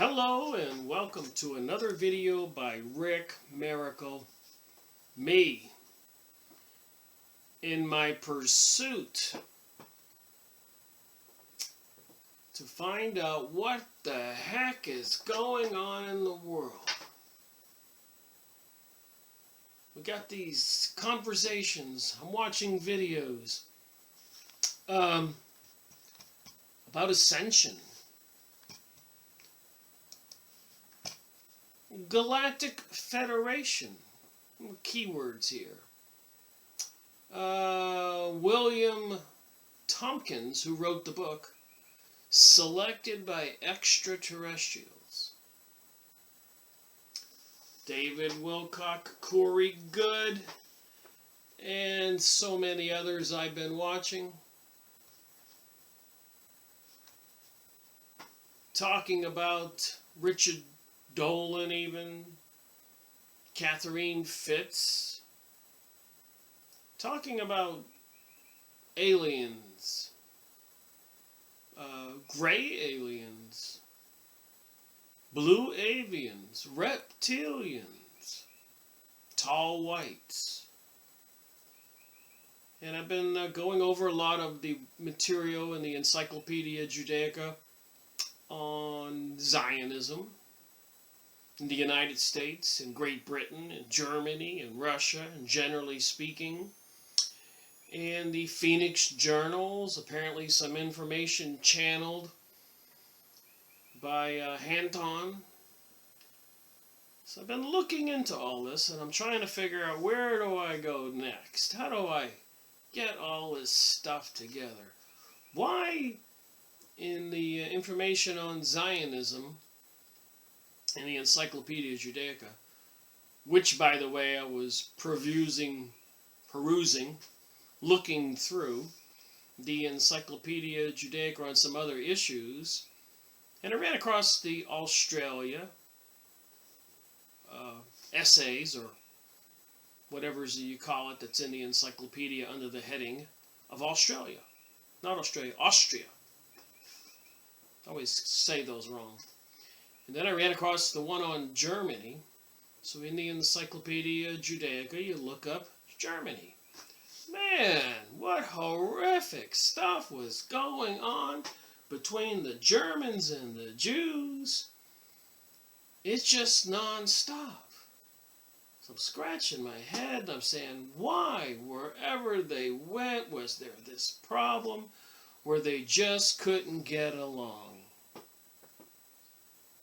Hello and welcome to another video by Rick Miracle. Me, in my pursuit to find out what the heck is going on in the world. We got these conversations, I'm watching videos about ascension, Galactic Federation, keywords here. William Tompkins, who wrote the book, Selected by Extraterrestrials. David Wilcock, Corey Good, and so many others I've been watching. Talking about Richard Dolan even, Catherine Fitz, talking about aliens, gray aliens, blue avians, reptilians, tall whites. And I've been going over a lot of the material in the Encyclopedia Judaica on Zionism in the United States, in Great Britain, in Germany, in Russia, and generally speaking. And the Phoenix Journals, apparently some information channeled by Hanton. So I've been looking into all this, and I'm trying to figure out, where do I go next? How do I get all this stuff together? Why, in the information on Zionism, in the Encyclopedia Judaica, which, by the way, I was perusing, looking through the Encyclopedia Judaica on some other issues, and I ran across the Australia essays, or whatever you call it, that's in the encyclopedia under the heading of Australia. Not Australia, Austria. I always say those wrong. And then I ran across the one on Germany. So in the Encyclopedia Judaica, you look up Germany. Man, what horrific stuff was going on between the Germans and the Jews. It's just non-stop. So I'm scratching my head and I'm saying, why, wherever they went, was there this problem where they just couldn't get along?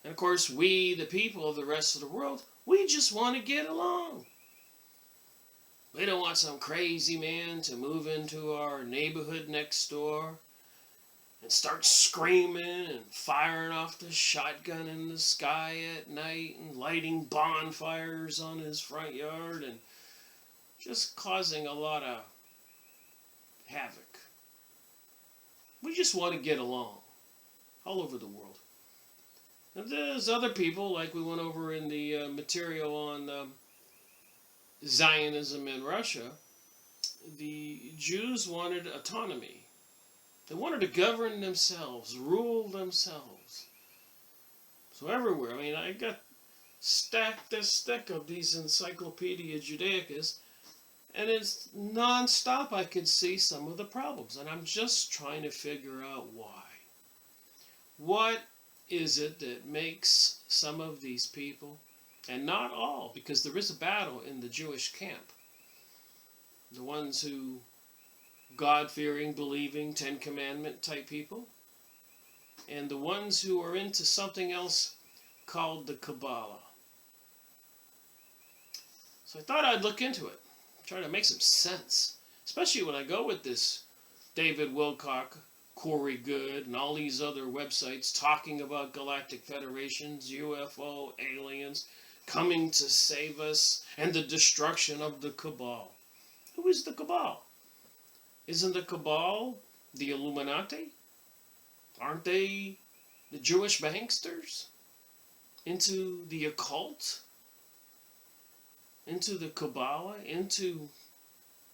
And of course, we, the people of the rest of the world, we just want to get along. We don't want some crazy man to move into our neighborhood next door and start screaming and firing off the shotgun in the sky at night and lighting bonfires on his front yard and just causing a lot of havoc. We just want to get along all over the world. And there's other people, like we went over in the material on Zionism in Russia. The Jews wanted autonomy. They wanted to govern themselves, rule themselves. So everywhere, I mean, I got stacked this thick of these Encyclopedia Judaicas, and it's non-stop. I could see some of the problems, and I'm just trying to figure out why. What is it that makes some of these people, and not all, because there is a battle in the Jewish camp, the ones who God-fearing, believing, Ten Commandment type people, and the ones who are into something else called the Kabbalah. So I thought I'd look into it, try to make some sense, especially when I go with this David Wilcock, Corey Good, and all these other websites talking about galactic federations, UFO, aliens, coming to save us, and the destruction of the Cabal. Who is the Cabal? Isn't the Cabal the Illuminati? Aren't they the Jewish banksters? Into the occult? Into the Kabbalah? Into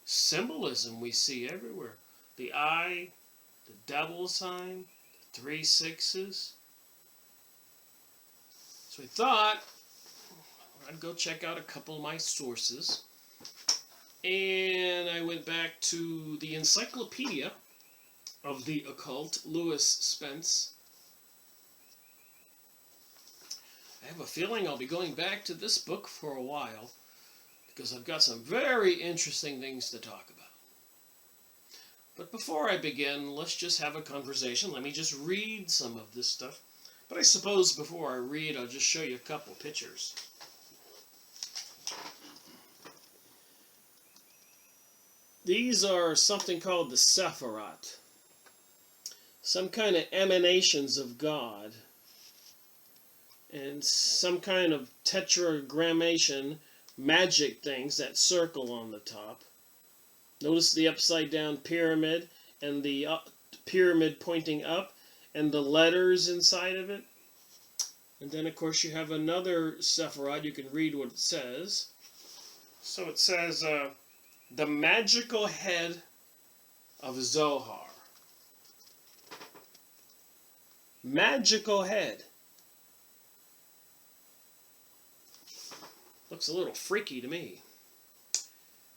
symbolism we see everywhere. The eye, the devil sign, the 3 6s. So I thought I'd go check out a couple of my sources. And I went back to the Encyclopedia of the Occult, Lewis Spence. I have a feeling I'll be going back to this book for a while because I've got some very interesting things to talk about. But before I begin, let's just have a conversation. Let me just read some of this stuff. But I suppose before I read, I'll just show you a couple pictures. These are something called the Sephiroth. Some kind of emanations of God. And some kind of tetragrammation magic things that circle on the top. Notice the upside down pyramid and the pyramid pointing up and the letters inside of it. And then of course you have another Sephiroth. You can read what it says. So it says, the magical head of Zohar. Magical head. Looks a little freaky to me.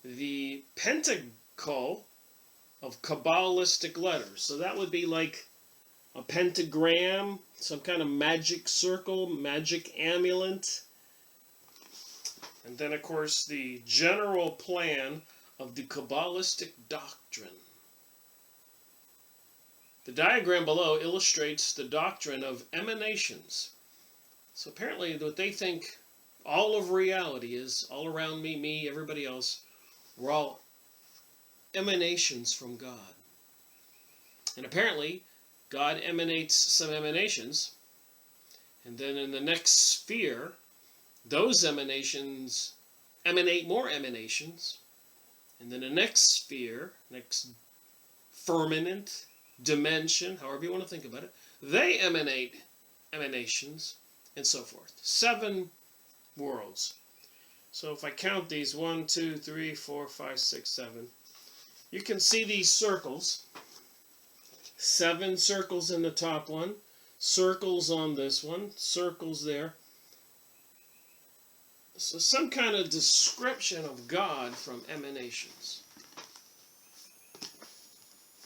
The pentacle of Kabbalistic letters. So that would be like a pentagram, some kind of magic circle, magic amulet. And then, of course, the general plan of the Kabbalistic doctrine. The diagram below illustrates the doctrine of emanations. So apparently what they think all of reality is, all around me, everybody else, we're all emanations from God. And apparently God emanates some emanations, and then in the next sphere, those emanations emanate more emanations. And then the next sphere, next firmament, dimension, however you want to think about it, they emanate emanations, and so forth. 7 worlds. So if I count these, 1, 2, 3, 4, 5, 6, 7, you can see these circles. 7 circles in the top one, circles on this one, circles there. So some kind of description of God from emanations.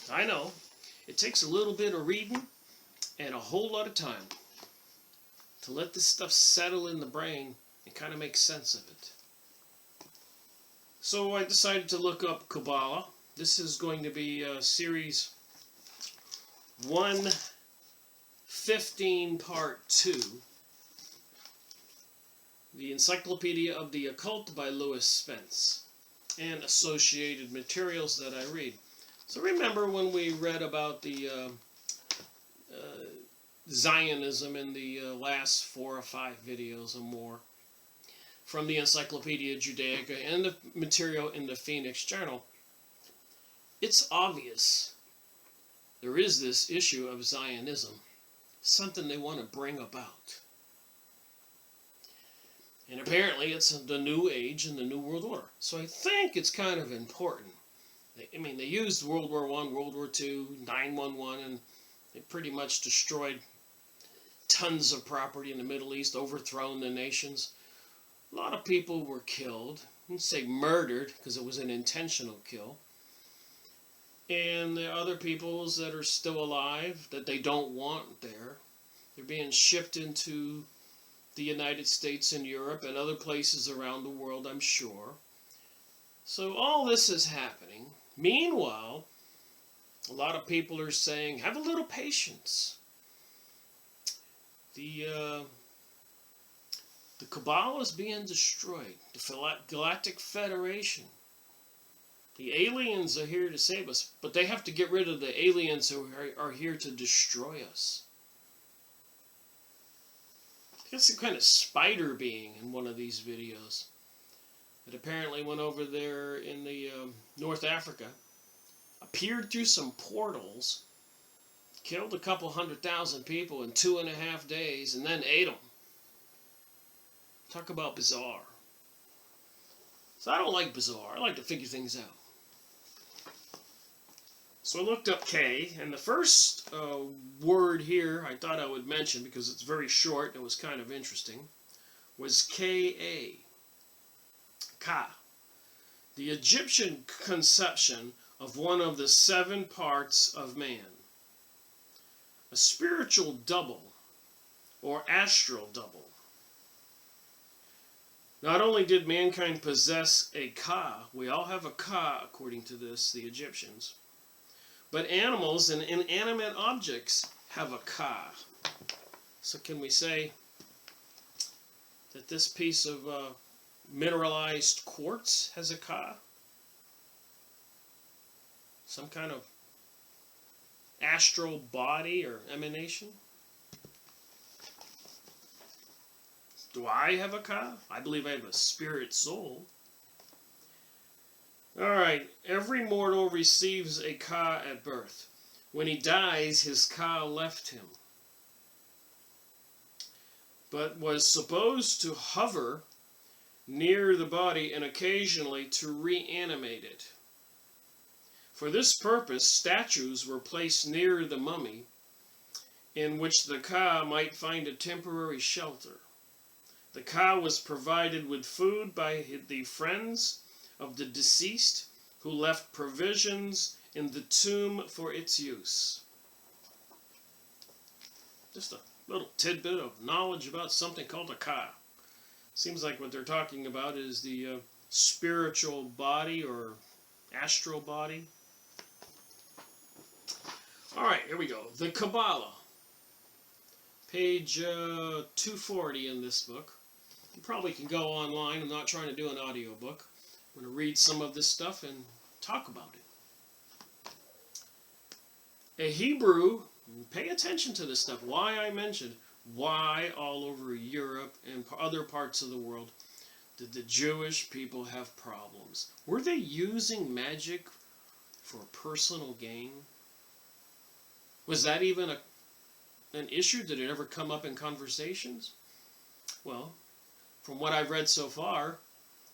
I know, it takes a little bit of reading and a whole lot of time to let this stuff settle in the brain and kind of make sense of it. So I decided to look up Kabbalah. This is going to be series 115 part 2. The Encyclopedia of the Occult by Lewis Spence, and associated materials that I read. So remember when we read about the Zionism in the last 4 or 5 videos or more from the Encyclopedia Judaica and the material in the Phoenix Journal? It's obvious there is this issue of Zionism, something they want to bring about. And apparently it's the new age and the new world order. So I think it's kind of important. I mean, they used World War I, World War II, 9/11, and they pretty much destroyed tons of property in the Middle East, overthrown the nations. A lot of people were killed. I wouldn't say murdered, because it was an intentional kill. And there are other peoples that are still alive that they don't want there. They're being shipped into the United States and Europe and other places around the world, I'm sure. So all this is happening. Meanwhile, a lot of people are saying, have a little patience. The Kabbalah is being destroyed. The Galactic Federation. The aliens are here to save us, but they have to get rid of the aliens who are here to destroy us. Got some kind of spider being in one of these videos that apparently went over there in the North Africa, appeared through some portals, killed a couple 100,000 people in 2.5 days, and then ate them. Talk about bizarre. So I don't like bizarre. I like to figure things out. So I looked up K, and the first word here I thought I would mention, because it's very short and it was kind of interesting, was Ka. Ka. The Egyptian conception of one of the 7 parts of man. A spiritual double, or astral double. Not only did mankind possess a Ka, we all have a Ka according to this, the Egyptians, but animals and inanimate objects have a Ka. So can we say that this piece of mineralized quartz has a Ka? Some kind of astral body or emanation? Do I have a Ka? I believe I have a spirit soul. Alright, every mortal receives a Ka at birth. When he dies, his Ka left him, but was supposed to hover near the body and occasionally to reanimate it. For this purpose, statues were placed near the mummy, in which the Ka might find a temporary shelter. The Ka was provided with food by the friends of the deceased, who left provisions in the tomb for its use. Just a little tidbit of knowledge about something called a Ka. Seems like what they're talking about is the spiritual body or astral body. Alright, here we go. The Kabbalah. Page 240 in this book. You probably can go online. I'm not trying to do an audio book. I'm going to read some of this stuff and talk about it. A Hebrew, pay attention to this stuff. Why I mentioned why all over Europe and other parts of the world did the Jewish people have problems. Were they using magic for personal gain? Was that even an issue? Did it ever come up in conversations? Well, from what I've read so far,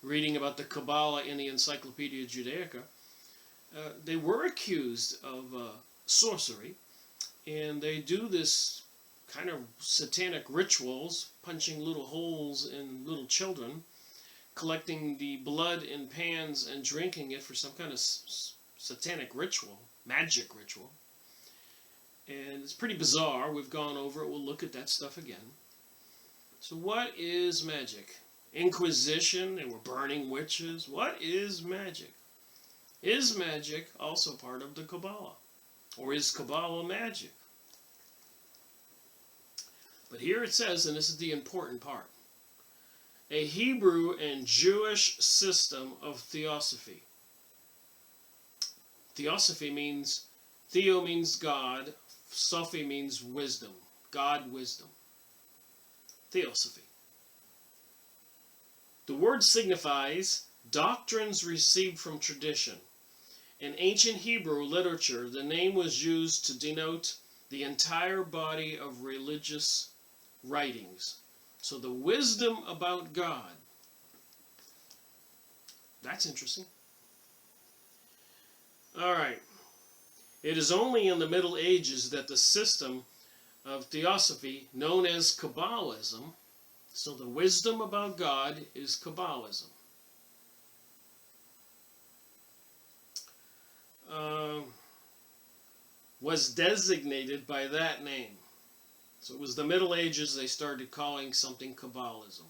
reading about the Kabbalah in the Encyclopedia Judaica, they were accused of sorcery, and they do this kind of satanic rituals, punching little holes in little children, collecting the blood in pans and drinking it for some kind of satanic ritual, magic ritual. And it's pretty bizarre. We've gone over it. We'll look at that stuff again. So what is magic? Inquisition, they were burning witches. What is magic? Is magic also part of the Kabbalah? Or is Kabbalah magic? But here it says, and this is the important part, a Hebrew and Jewish system of theosophy. Theosophy means, theo means God, Sophy means wisdom, God wisdom. Theosophy. The word signifies doctrines received from tradition. In ancient Hebrew literature, the name was used to denote the entire body of religious writings. So the wisdom about God. That's interesting. All right. It is only in the Middle Ages that the system of theosophy, known as Kabbalism, so the wisdom about God is Kabbalism. Was designated by that name. So it was the Middle Ages they started calling something Kabbalism.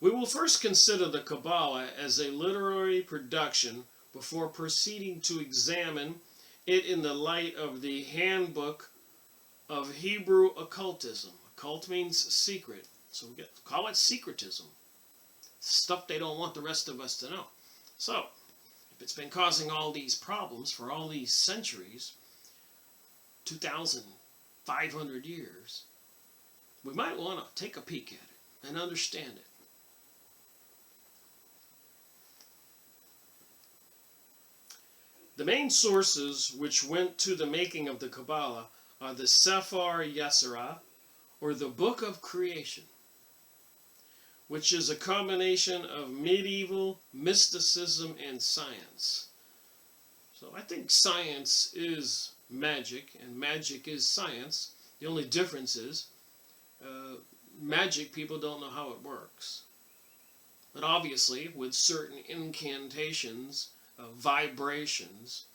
We will first consider the Kabbalah as a literary production before proceeding to examine it in the light of the Handbook of Hebrew Occultism. Occult means secret, so we call it secretism. Stuff they don't want the rest of us to know. So, if it's been causing all these problems for all these centuries, 2,500 years, we might want to take a peek at it and understand it. The main sources which went to the making of the Kabbalah are the Sefer Yetzirah, or the Book of Creation, which is a combination of medieval mysticism and science. So I think science is magic, and magic is science. The only difference is magic, people don't know how it works. But obviously, with certain incantations, vibrations,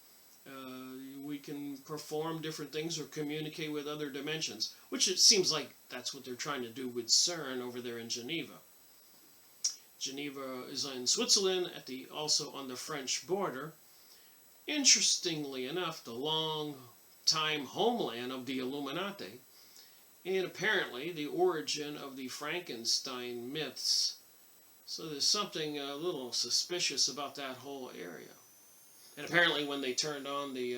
we can perform different things or communicate with other dimensions, which it seems like that's what they're trying to do with CERN over there in Geneva. Geneva is in Switzerland, also on the French border. Interestingly enough, the long-time homeland of the Illuminati, and apparently the origin of the Frankenstein myths. So there's something a little suspicious about that whole area. And apparently when they turned on the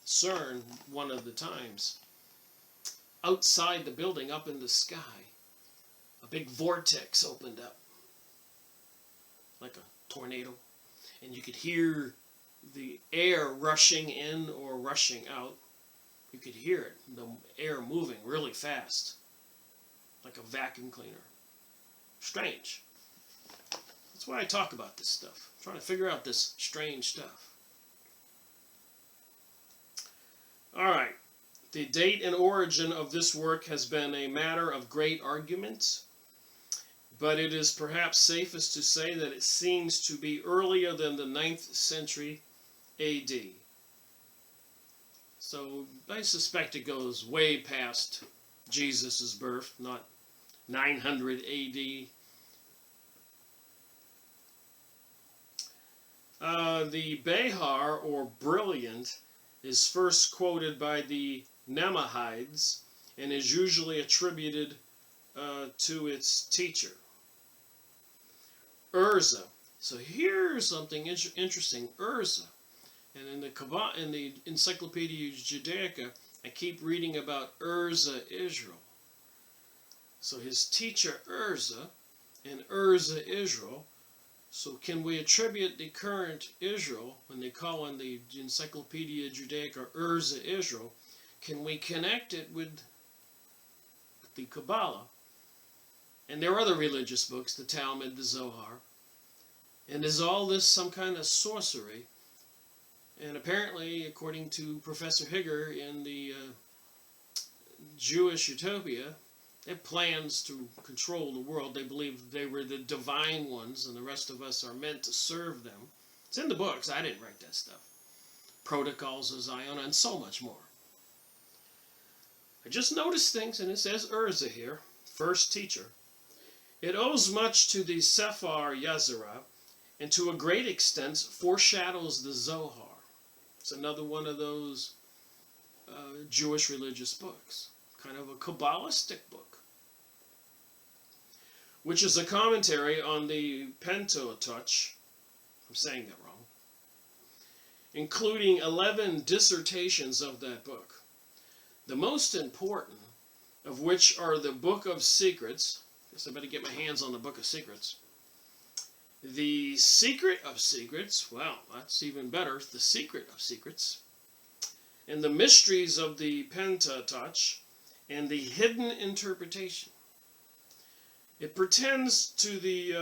CERN one of the times, outside the building, up in the sky, a big vortex opened up, like a tornado, and you could hear the air rushing in or rushing out. You could hear it, the air moving really fast, like a vacuum cleaner. Strange. That's why I talk about this stuff. I'm trying to figure out this strange stuff. Alright. The date and origin of this work has been a matter of great argument, but it is perhaps safest to say that it seems to be earlier than the 9th century AD. So I suspect it goes way past Jesus' birth, not 900 AD. The Behar, or brilliant, is first quoted by the Nemahides and is usually attributed to its teacher, Urza. So here's something interesting. Urza. And in the Kabbalah, in the Encyclopedia Judaica, I keep reading about Urza Israel. So his teacher Urza and Urza Israel. So can we attribute the current Israel, when they call in the Encyclopedia Judaica Urza Israel, can we connect it with the Kabbalah? And there are other religious books, the Talmud, the Zohar. And is all this some kind of sorcery? And apparently, according to Professor Higger in the Jewish Utopia, they have plans to control the world. They believe they were the divine ones, and the rest of us are meant to serve them. It's in the books. I didn't write that stuff. Protocols of Zion, and so much more. I just noticed things, and it says Urza here, first teacher. It owes much to the Sefer Yazara, and to a great extent foreshadows the Zohar. It's another one of those Jewish religious books, kind of a Kabbalistic book, which is a commentary on the Pentateuch. I'm saying that wrong. Including 11 dissertations of that book, the most important of which are the Book of Secrets. Guess I better get my hands on the Book of Secrets. The Secret of Secrets, well, that's even better, the Secret of Secrets, and the Mysteries of the Pentateuch, and the Hidden Interpretation. It pertains to the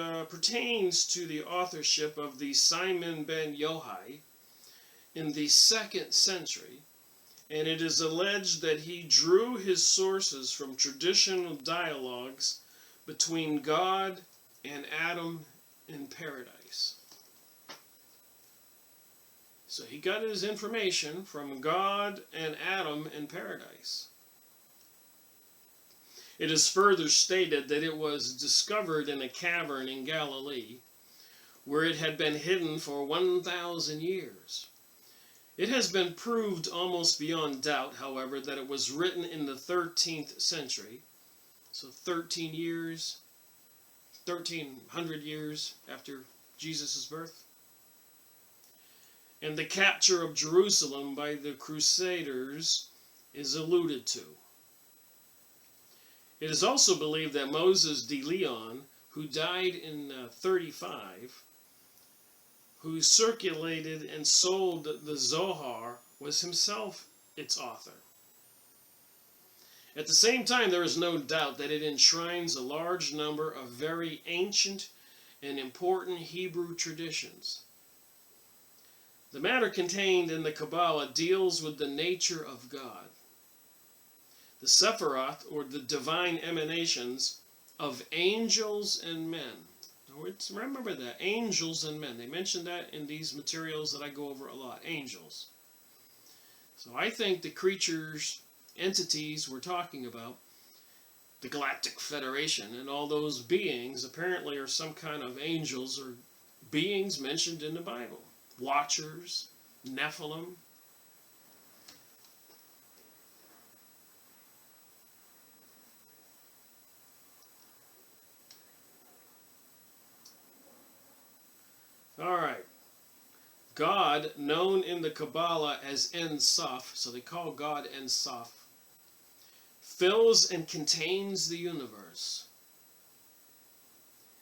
authorship of the Simon ben Yohai in the 2nd century, and it is alleged that he drew his sources from traditional dialogues between God and Adam in paradise. So he got his information from God and Adam in paradise. It is further stated that it was discovered in a cavern in Galilee, where it had been hidden for 1,000 years. It has been proved almost beyond doubt, however, that it was written in the 13th century, so 13 years, 1,300 years after Jesus' birth. And the capture of Jerusalem by the Crusaders is alluded to. It is also believed that Moses de Leon, who died in 35, who circulated and sold the Zohar, was himself its author. At the same time, there is no doubt that it enshrines a large number of very ancient and important Hebrew traditions. The matter contained in the Kabbalah deals with the nature of God. The Sephiroth, or the divine emanations of angels and men. Remember that, angels and men. They mention that in these materials that I go over a lot, angels. So I think the creatures, entities we're talking about, the Galactic Federation and all those beings apparently are some kind of angels or beings mentioned in the Bible. Watchers, Nephilim. All right. God, known in the Kabbalah as En Sof, so they call God En Sof, fills and contains the universe.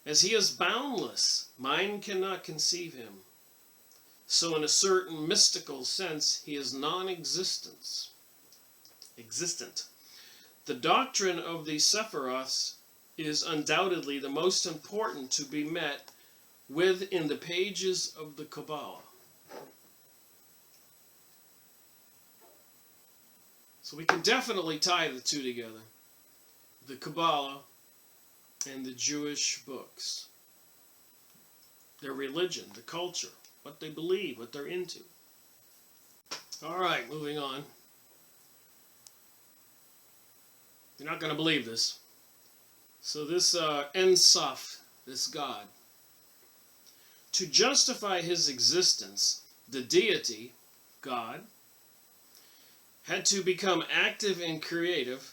As he is boundless, mind cannot conceive him. So in a certain mystical sense, he is non-existent. The doctrine of the Sephiroths is undoubtedly the most important to be met with in the pages of the Kabbalah. So we can definitely tie the two together. The Kabbalah and the Jewish books. Their religion, the culture, what they believe, what they're into. All right, moving on. You're not going to believe this. So this En Sof, this God, to justify his existence, the deity, God, had to become active and creative,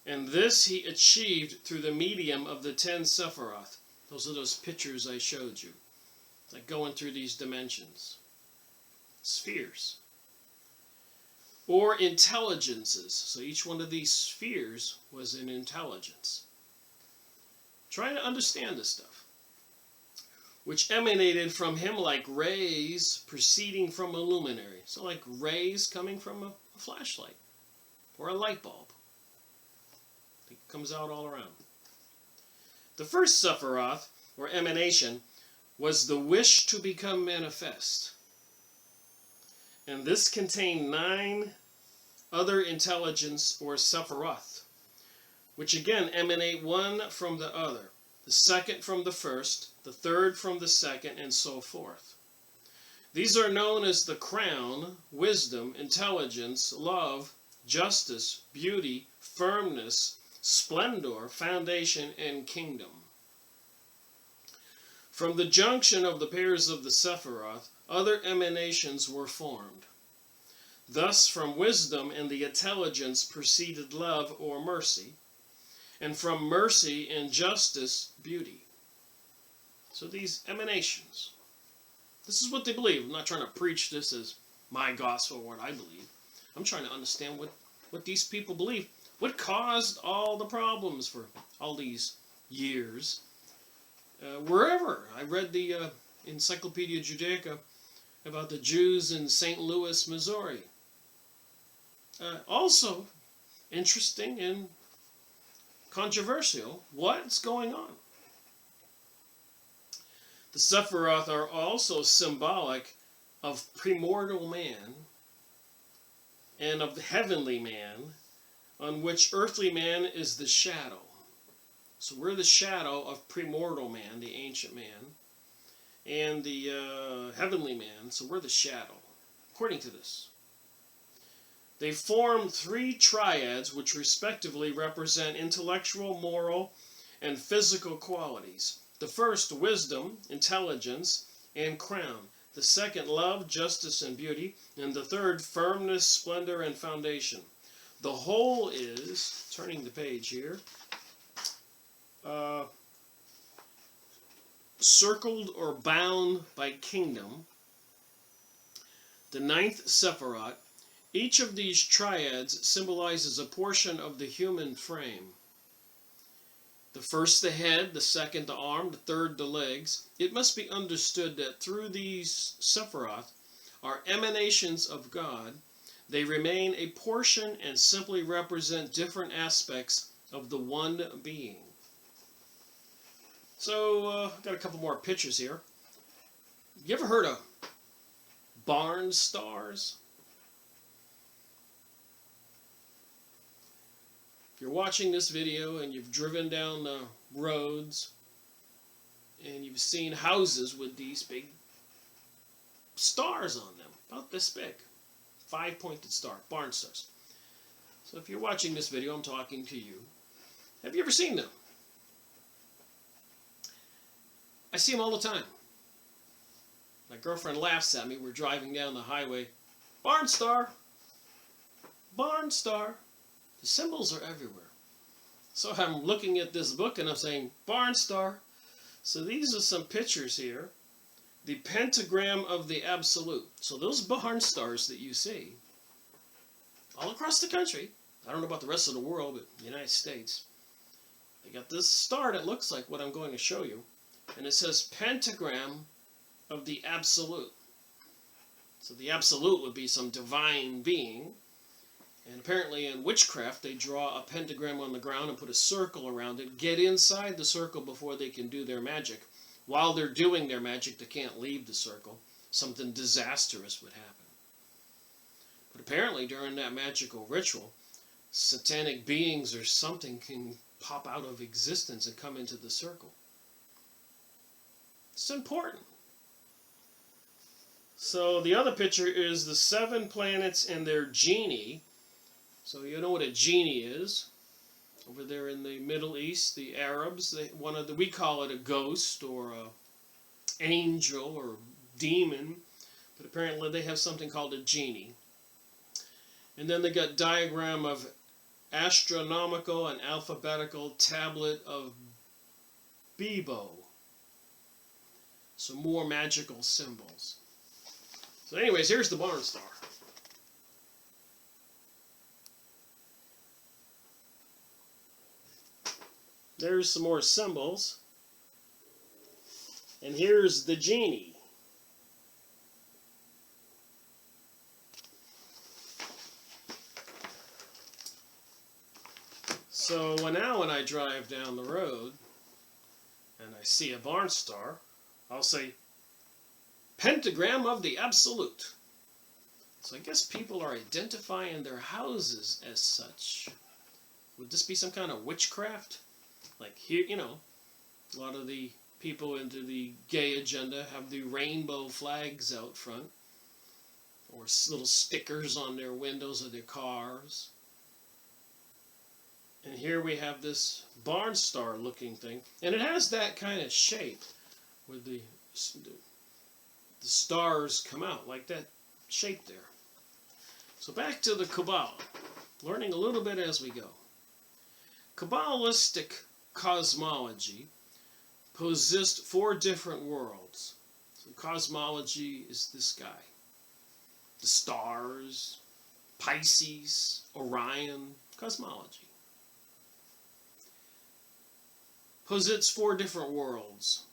and this he achieved through the medium of the 10 Sephiroth. Those are those pictures I showed you. It's like going through these dimensions. Spheres. Or intelligences. So each one of these spheres was an intelligence. Try to understand this stuff. Which emanated from him like rays proceeding from a luminary. So like rays coming from a flashlight or a light bulb. It comes out all around. The first Sephiroth, or emanation, was the wish to become manifest. And this contained 9 other intelligence, or Sephiroth, which again emanate one from the other, the second from the first, the third from the second, and so forth. These are known as the crown, wisdom, intelligence, love, justice, beauty, firmness, splendor, foundation, and kingdom. From the junction of the pairs of the Sephiroth, other emanations were formed. Thus, from wisdom and the intelligence proceeded love or mercy, and from mercy and justice, beauty. So these emanations. This is what they believe. I'm not trying to preach this as my gospel or what I believe. I'm trying to understand what these people believe. What caused all the problems for all these years? Wherever. I read the Encyclopedia Judaica about the Jews in St. Louis, Missouri. Also interesting and controversial. What's going on? The Sephiroth are also symbolic of primordial man and of the heavenly man, on which earthly man is the shadow. So we're the shadow of primordial man, the ancient man, and the heavenly man, so we're the shadow, according to this. They form 3 triads which respectively represent intellectual, moral, and physical qualities. The first, wisdom, intelligence, and crown. The second, love, justice, and beauty. And the third, firmness, splendor, and foundation. The whole is, turning the page here, circled or bound by kingdom. The 9th Sephiroth. Each of these triads symbolizes a portion of the human frame. The first the head, the second the arm, the third the legs. It must be understood that through these Sephiroth are emanations of God. They remain a portion and simply represent different aspects of the one being. So, I've got a couple more pictures here. You ever heard of barn stars. If you're watching this video and you've driven down the roads and you've seen houses with these big stars on them, about this big, 5-pointed star, barn stars. So if you're watching this video, I'm talking to you. Have you ever seen them? I see them all the time. My girlfriend laughs at me. We're driving down the highway. Barn star! Barn star! The symbols are everywhere. So I'm looking at this book and I'm saying, barn star. So these are some pictures here. The pentagram of the absolute. So those barn stars that you see all across the country, I don't know about the rest of the world, but the United States, they got this star that looks like what I'm going to show you. And it says pentagram of the absolute. So the absolute would be some divine being. And apparently in witchcraft, they draw a pentagram on the ground and put a circle around it, get inside the circle before they can do their magic. While they're doing their magic, they can't leave the circle. Something disastrous would happen. But apparently during that magical ritual, satanic beings or something can pop out of existence and come into the circle. It's important. So the other picture is the 7 planets and their genie. So you know what a genie is. Over there in the Middle East, the Arabs, we call it a ghost or an angel or demon, but apparently they have something called a genie. And then they got diagram of astronomical and alphabetical tablet of Bebo. Some more magical symbols. So anyways, here's the barn star. There's some more symbols. And here's the genie. So now when I drive down the road and I see a barn star, I'll say, pentagram of the absolute. So I guess people are identifying their houses as such. Would this be some kind of witchcraft? Like here, you know, a lot of the people into the gay agenda have the rainbow flags out front, or little stickers on their windows of their cars. And here we have this barn star looking thing, and it has that kind of shape where the stars come out, like that shape there. So back to the Kabbalah, learning a little bit as we go. Kabbalistic cosmology possessed 4 different worlds. So cosmology is this guy. The stars, Pisces, Orion, cosmology. Possesses 4 different worlds,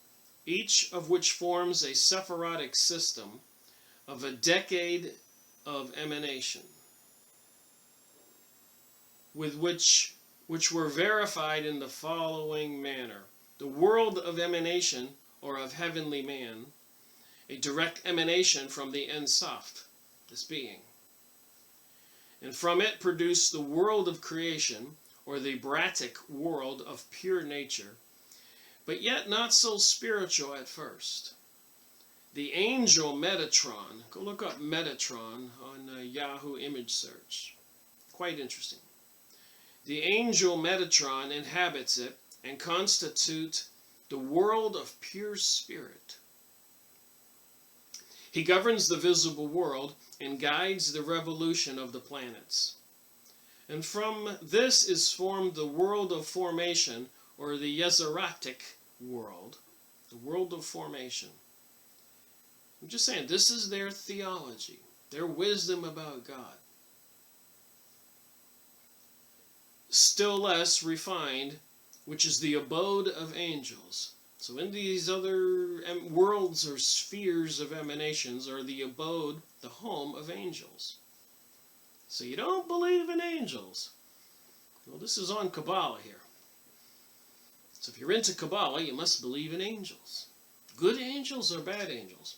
each of which forms a Sephirotic system of a decade of emanation, with which were verified in the following manner. The world of emanation, or of heavenly man, a direct emanation from the Ein Sof, this being. And from it produced the world of creation, or the Bratic world of pure nature, but yet not so spiritual at first. The angel Metatron, go look up Metatron on Yahoo image search. Quite interesting. The angel Metatron inhabits it and constitutes the world of pure spirit. He governs the visible world and guides the revolution of the planets. And from this is formed the world of formation, or the Yezeratic world, the world of formation. I'm just saying, this is their theology, their wisdom about God. Still less refined, which is the abode of angels. So in these other worlds or spheres of emanations are the abode, the home of angels. So you don't believe in angels. Well, this is on Kabbalah here. So if you're into Kabbalah, you must believe in angels. Good angels or bad angels?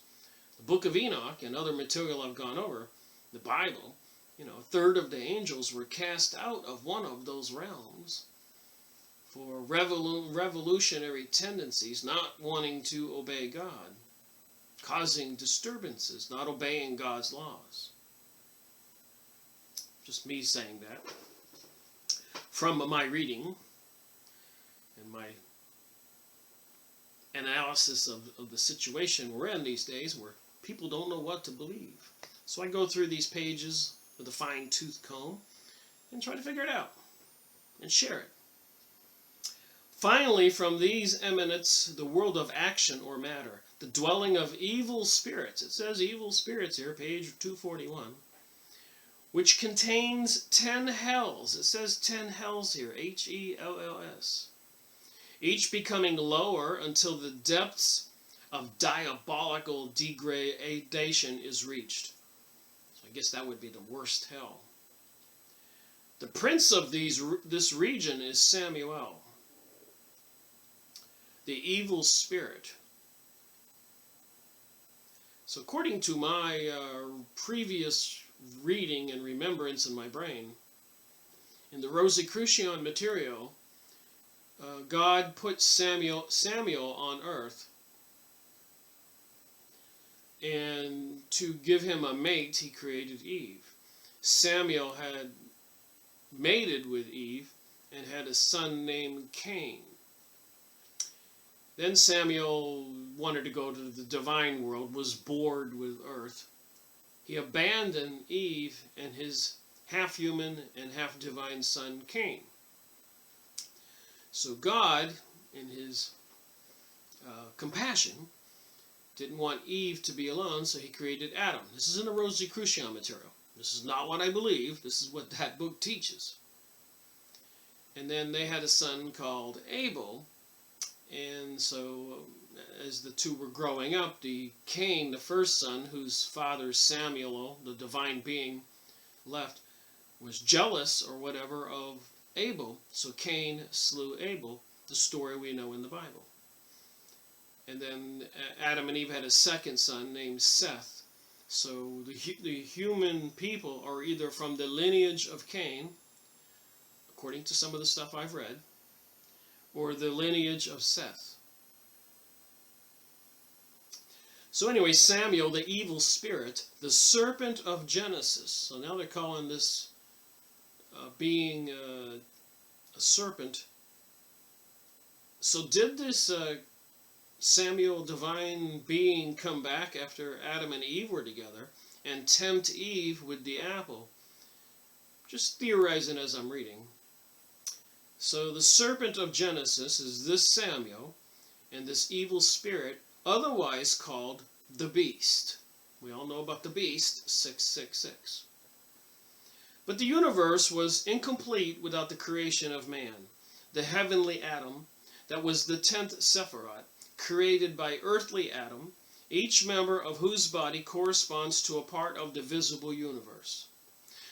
The Book of Enoch and other material I've gone over, the Bible, a third of the angels were cast out of one of those realms for revolutionary tendencies, not wanting to obey God, causing disturbances, not obeying God's laws. Just me saying that from my reading and my analysis of the situation we're in these days, where people don't know what to believe. So I go through these pages with a fine-tooth comb and try to figure it out and share it. Finally, from these emanates the world of action or matter, the dwelling of evil spirits. It says evil spirits here, page 241, which contains 10 hells. It says 10 hells here, H-E-L-L-S. Each becoming lower until the depths of diabolical degradation is reached. So I guess that would be the worst hell. The prince of this region is Samuel, the evil spirit. So according to my previous reading and remembrance in my brain, in the Rosicrucian material, God put Samuel on earth, and to give him a mate, he created Eve. Samuel had mated with Eve and had a son named Cain. Then Samuel wanted to go to the divine world, was bored with earth. He abandoned Eve and his half-human and half-divine son Cain. So God, in his compassion, didn't want Eve to be alone, so he created Adam. This is in the Rosicrucian material. This is not what I believe. This is what that book teaches. And then they had a son called Abel. And so as the two were growing up, Cain, the first son, whose father Samuel, the divine being, left, was jealous or whatever of Abel. So Cain slew Abel, the story we know in the Bible. And then Adam and Eve had a second son named Seth. So the human people are either from the lineage of Cain, according to some of the stuff I've read, or the lineage of Seth. So anyway, Samuel, the evil spirit, the serpent of Genesis. So now they're calling this being a serpent. So did this Samuel, divine being, come back after Adam and Eve were together and tempt Eve with the apple? Just theorizing as I'm reading. So the serpent of Genesis is this Samuel and this evil spirit, otherwise called the beast. We all know about the beast, 666. But the universe was incomplete without the creation of man, the heavenly Adam, that was the 10th Sephiroth, created by earthly Adam, each member of whose body corresponds to a part of the visible universe.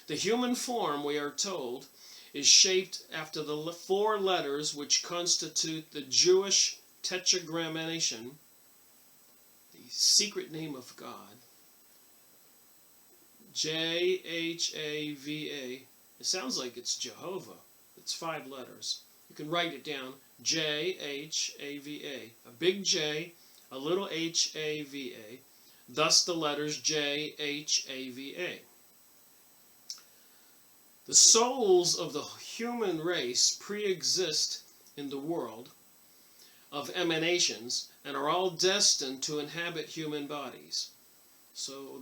The human form, we are told, is shaped after the 4 letters which constitute the Jewish tetragrammaton, the secret name of God, J-H-A-V-A. It sounds like it's Jehovah. It's 5 letters. You can write it down, J-H-A-V-A. A big J, a little H-A-V-A. Thus the letters J-H-A-V-A. The souls of the human race pre-exist in the world of emanations and are all destined to inhabit human bodies. So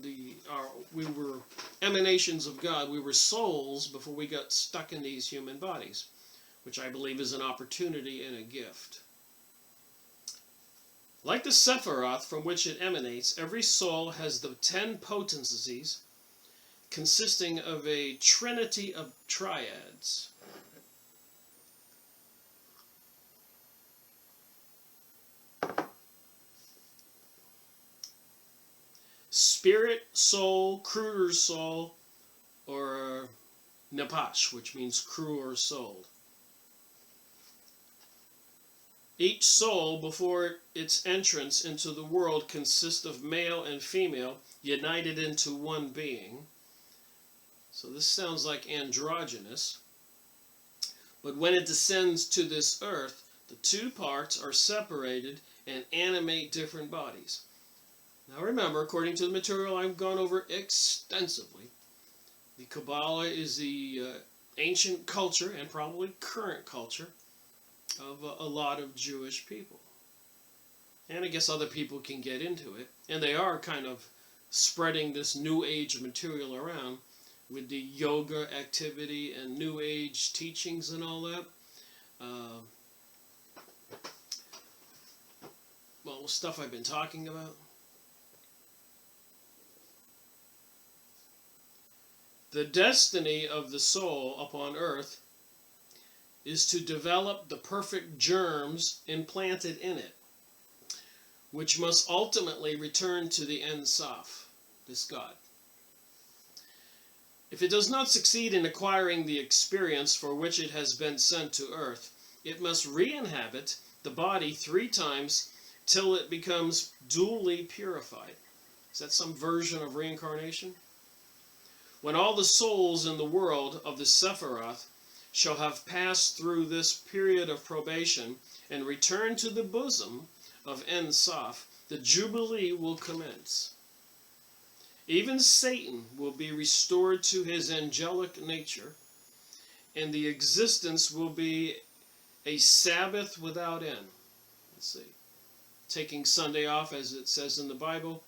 we were emanations of God. We were souls before we got stuck in these human bodies, which I believe is an opportunity and a gift. Like the Sephiroth from which it emanates, every soul has the 10 potencies consisting of a trinity of triads. Spirit, soul, cruder soul, or napash, which means crew or soul. Each soul before its entrance into the world consists of male and female united into one being. So this sounds like androgynous. But when it descends to this earth, the two parts are separated and animate different bodies. Now remember, according to the material I've gone over extensively, the Kabbalah is the ancient culture and probably current culture of a lot of Jewish people. And I guess other people can get into it. And they are kind of spreading this New Age material around with the yoga activity and New Age teachings and all that. Well, stuff I've been talking about. The destiny of the soul upon earth is to develop the perfect germs implanted in it, which must ultimately return to the Ein Sof, this God. If it does not succeed in acquiring the experience for which it has been sent to earth, it must re-inhabit the body 3 times till it becomes duly purified. Is that some version of reincarnation? When all the souls in the world of the Sephiroth shall have passed through this period of probation and return to the bosom of Ein Sof, the Jubilee will commence. Even Satan will be restored to his angelic nature, and the existence will be a Sabbath without end. Let's see. Taking Sunday off, as it says in the Bible,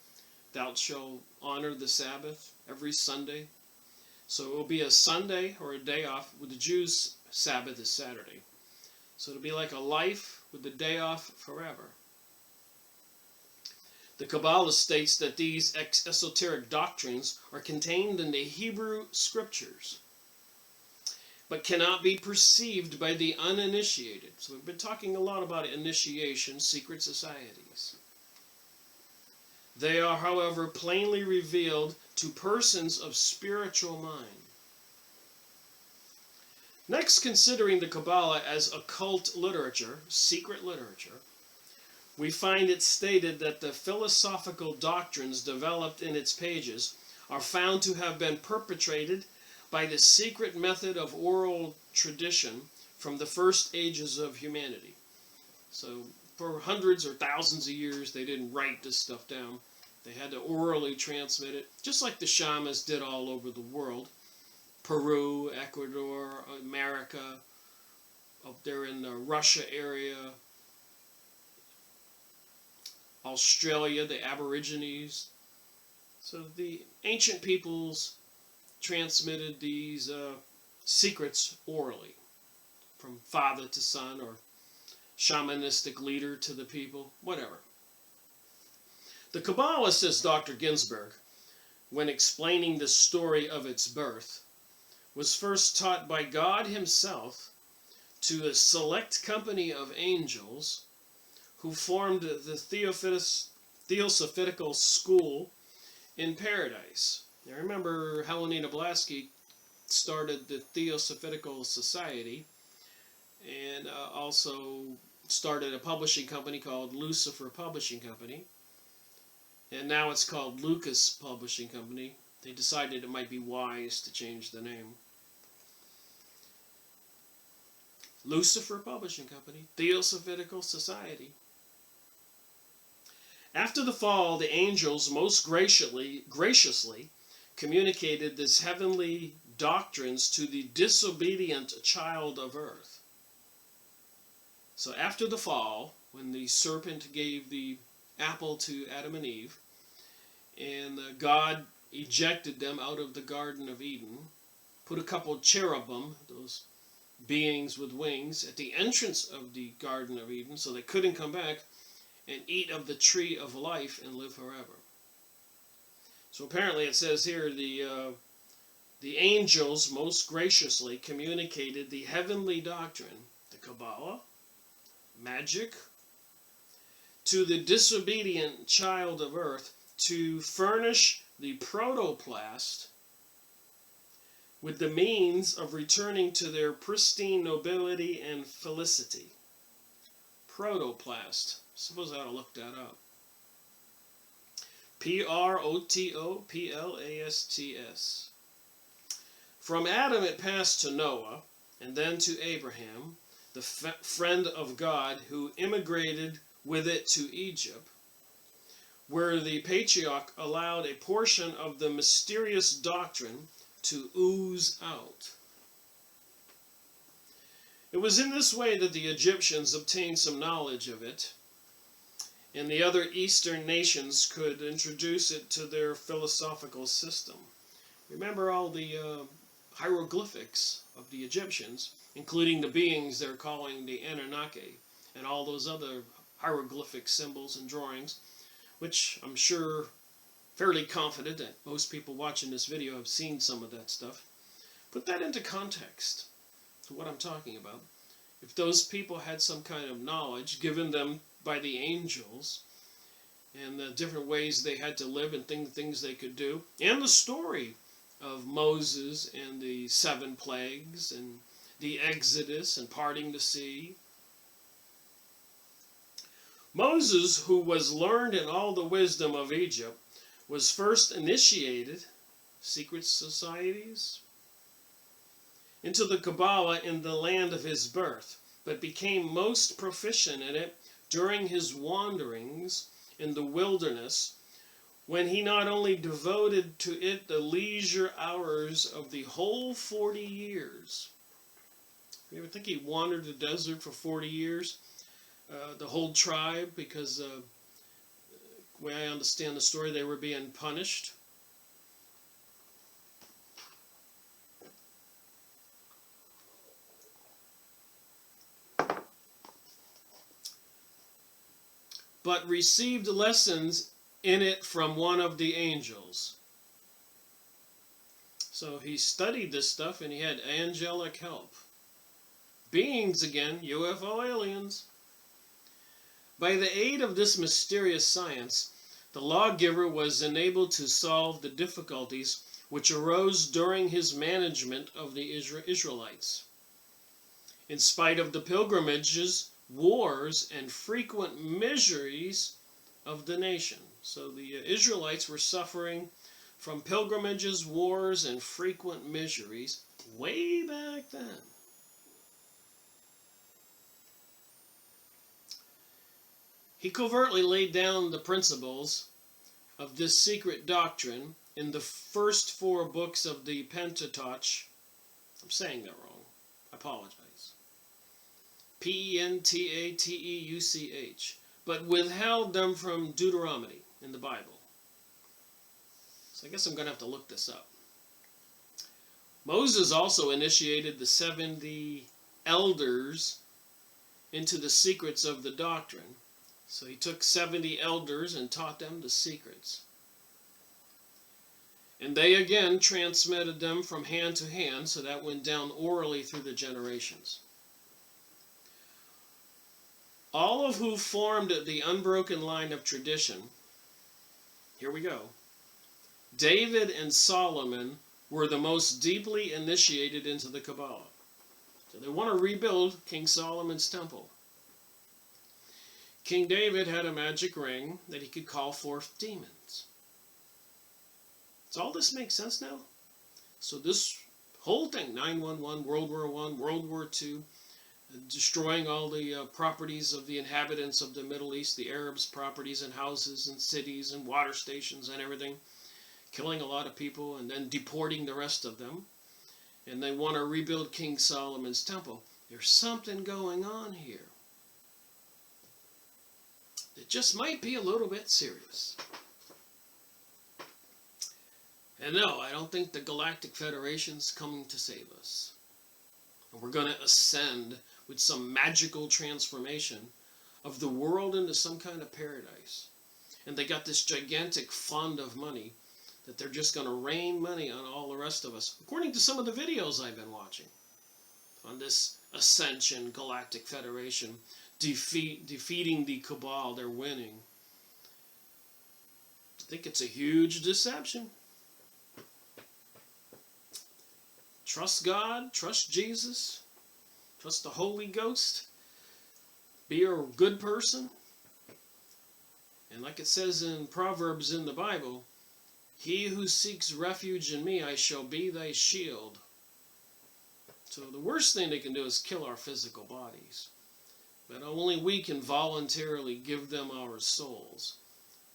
thou shalt honor the Sabbath every Sunday. So it will be a Sunday or a day off. With the Jews, Sabbath is Saturday. So it'll be like a life with the day off forever. The Kabbalah states that these esoteric doctrines are contained in the Hebrew Scriptures, but cannot be perceived by the uninitiated. So we've been talking a lot about initiation, secret societies. They are, however, plainly revealed to persons of spiritual mind. Next, considering the Kabbalah as occult literature, secret literature, we find it stated that the philosophical doctrines developed in its pages are found to have been perpetrated by the secret method of oral tradition from the first ages of humanity. So for hundreds or thousands of years, they didn't write this stuff down. They had to orally transmit it, just like the shamans did all over the world. Peru, Ecuador, America, up there in the Russia area, Australia, the Aborigines. So the ancient peoples transmitted these secrets orally, from father to son, or shamanistic leader to the people, whatever. The Kabbalah, says Dr. Ginsburg, when explaining the story of its birth, was first taught by God himself to a select company of angels who formed the Theosophitical school in paradise. Now remember, Helena Blavatsky started the Theosophitical Society, and also started a publishing company called Lucifer Publishing Company. And now it's called Lucas Publishing Company. They decided it might be wise to change the name. Lucifer Publishing Company, Theosophitical Society. After the fall, the angels most graciously communicated these heavenly doctrines to the disobedient child of earth. So after the fall, when the serpent gave the apple to Adam and Eve, and God ejected them out of the Garden of Eden, put a couple of cherubim, those beings with wings, at the entrance of the Garden of Eden, so they couldn't come back and eat of the tree of life and live forever. So apparently it says here, the angels most graciously communicated the heavenly doctrine, the Kabbalah, magic, to the disobedient child of earth to furnish the protoplast with the means of returning to their pristine nobility and felicity. protoplast. Suppose I ought to look that up. Protoplasts. From Adam it passed to Noah, and then to Abraham, the friend of God, who immigrated with it to Egypt, where the patriarch allowed a portion of the mysterious doctrine to ooze out. It was in this way that the Egyptians obtained some knowledge of it, and the other Eastern nations could introduce it to their philosophical system. Remember all the hieroglyphics of the Egyptians, including the beings they're calling the Anunnaki, and all those other hieroglyphic symbols and drawings, which I'm sure, fairly confident that most people watching this video have seen some of that stuff. Put that into context to what I'm talking about. If those people had some kind of knowledge given them by the angels, and the different ways they had to live and things they could do, and the story of Moses and the 7 plagues and the Exodus and parting the sea. Moses, who was learned in all the wisdom of Egypt, was first initiated, secret societies, into the Kabbalah in the land of his birth, but became most proficient in it during his wanderings in the wilderness, when he not only devoted to it the leisure hours of the whole 40 years. You ever think he wandered the desert for 40 years? The whole tribe, because the way I understand the story, they were being punished. But received lessons in it from one of the angels. So he studied this stuff and he had angelic help. Beings again, UFO aliens. By the aid of this mysterious science, the lawgiver was enabled to solve the difficulties which arose during his management of the Israelites. In spite of the pilgrimages, wars, and frequent miseries of the nation. So the Israelites were suffering from pilgrimages, wars, and frequent miseries way back then. He covertly laid down the principles of this secret doctrine in the first 4 books of the Pentateuch. I'm saying that wrong. I apologize. Pentateuch. But withheld them from Deuteronomy in the Bible. So I guess I'm going to have to look this up. Moses also initiated the 70 elders into the secrets of the doctrine. So he took 70 elders and taught them the secrets. And they again transmitted them from hand to hand, so that went down orally through the generations. All of who formed the unbroken line of tradition, here we go. David and Solomon were the most deeply initiated into the Kabbalah. So they want to rebuild King Solomon's temple. King David had a magic ring that he could call forth demons. Does all this make sense now? So this whole thing, 9/11, World War I, World War II, destroying all the properties of the inhabitants of the Middle East, the Arabs' properties and houses and cities and water stations and everything, killing a lot of people and then deporting the rest of them. And they want to rebuild King Solomon's temple. There's something going on here. It just might be a little bit serious. And no, I don't think the Galactic Federation's coming to save us. And we're going to ascend with some magical transformation of the world into some kind of paradise. And they got this gigantic fund of money that they're just going to rain money on all the rest of us, according to some of the videos I've been watching on this Ascension Galactic Federation, defeating the Cabal. They're winning. I think it's a huge deception. Trust God, trust Jesus, trust the Holy Ghost. be a good person. And like it says in Proverbs in the Bible, he who seeks refuge in me, I shall be thy shield. So the worst thing they can do is kill our physical bodies. But only we can voluntarily give them our souls.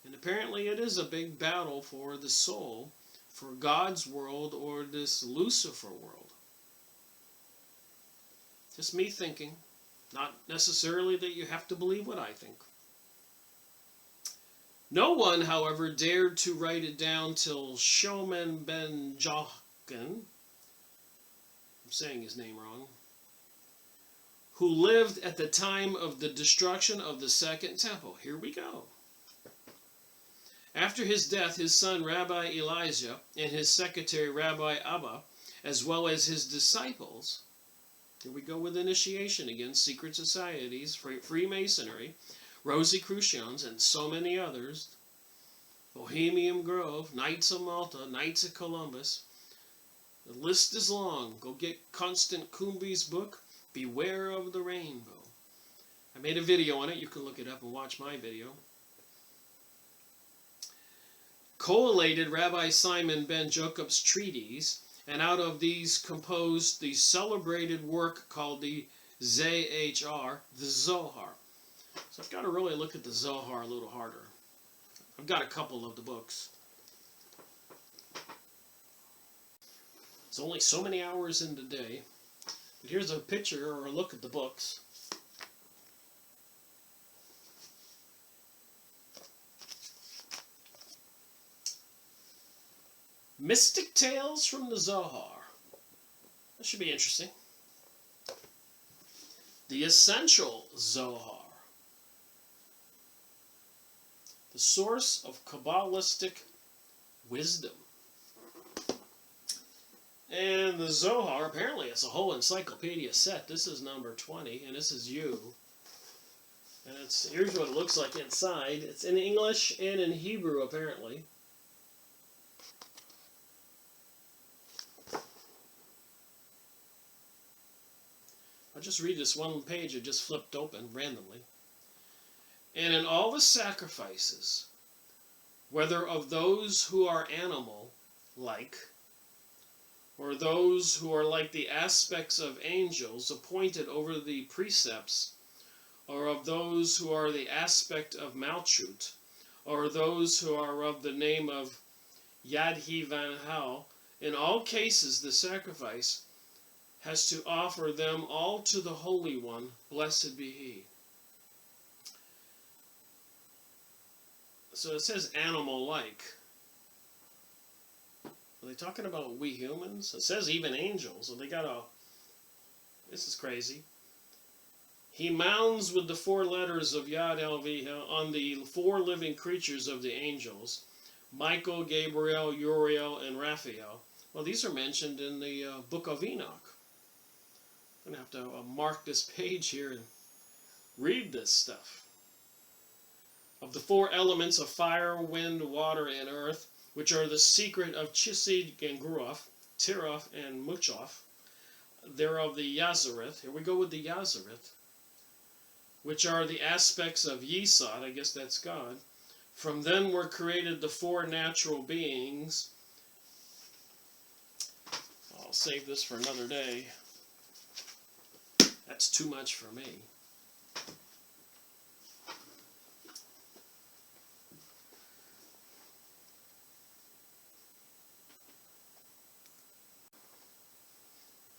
And apparently it is a big battle for the soul, for God's world or this Lucifer world. Just me thinking. Not necessarily that you have to believe what I think. No one, however, dared to write it down till Shomen ben Jochen, I'm saying his name wrong, who lived at the time of the destruction of the Second Temple. Here we go. After his death, his son Rabbi Elijah and his secretary Rabbi Abba, as well as his disciples, here we go with initiation again, secret societies, Freemasonry, Rosicrucians, and so many others, Bohemian Grove, Knights of Malta, Knights of Columbus. The list is long. Go get Constant Kumbi's book, Beware of the Rainbow. I made a video on it. You can look it up and watch my video. Collated Rabbi Simon ben Jacob's treatise, and out of these composed the celebrated work called the ZHR, the Zohar. So I've got to really look at the Zohar a little harder. I've got a couple of the books. It's only so many hours in the day. But here's a picture or a look at the books. Mystic Tales from the Zohar. That should be interesting. The Essential Zohar. The source of Kabbalistic wisdom. And the Zohar, apparently it's a whole encyclopedia set. This is number 20, and this is you. And here's what it looks like inside. It's in English and in Hebrew, apparently. I'll just read this one page I just flipped open randomly. And in all the sacrifices, whether of those who are animal-like, or those who are like the aspects of angels appointed over the precepts, or of those who are the aspect of Malchut, or those who are of the name of Yadhi Van Hal, in all cases the sacrifice has to offer them all to the Holy One, blessed be He. So it says animal-like. Are they talking about we humans? It says even angels. So they got a... This is crazy. He mounds with the 4 letters of Yad Elviha on the 4 living creatures of the angels. Michael, Gabriel, Uriel, and Raphael. Well, these are mentioned in the book of Enoch. I'm going to have to mark this page here and read this stuff. Of the 4 elements of fire, wind, water, and earth, which are the secret of Chisid and Gruoth, Tiroth and Muchoth, they're of the Yazareth. Here we go with the Yazareth, which are the aspects of Yesod, I guess that's God. From them were created the 4 natural beings. I'll save this for another day. That's too much for me.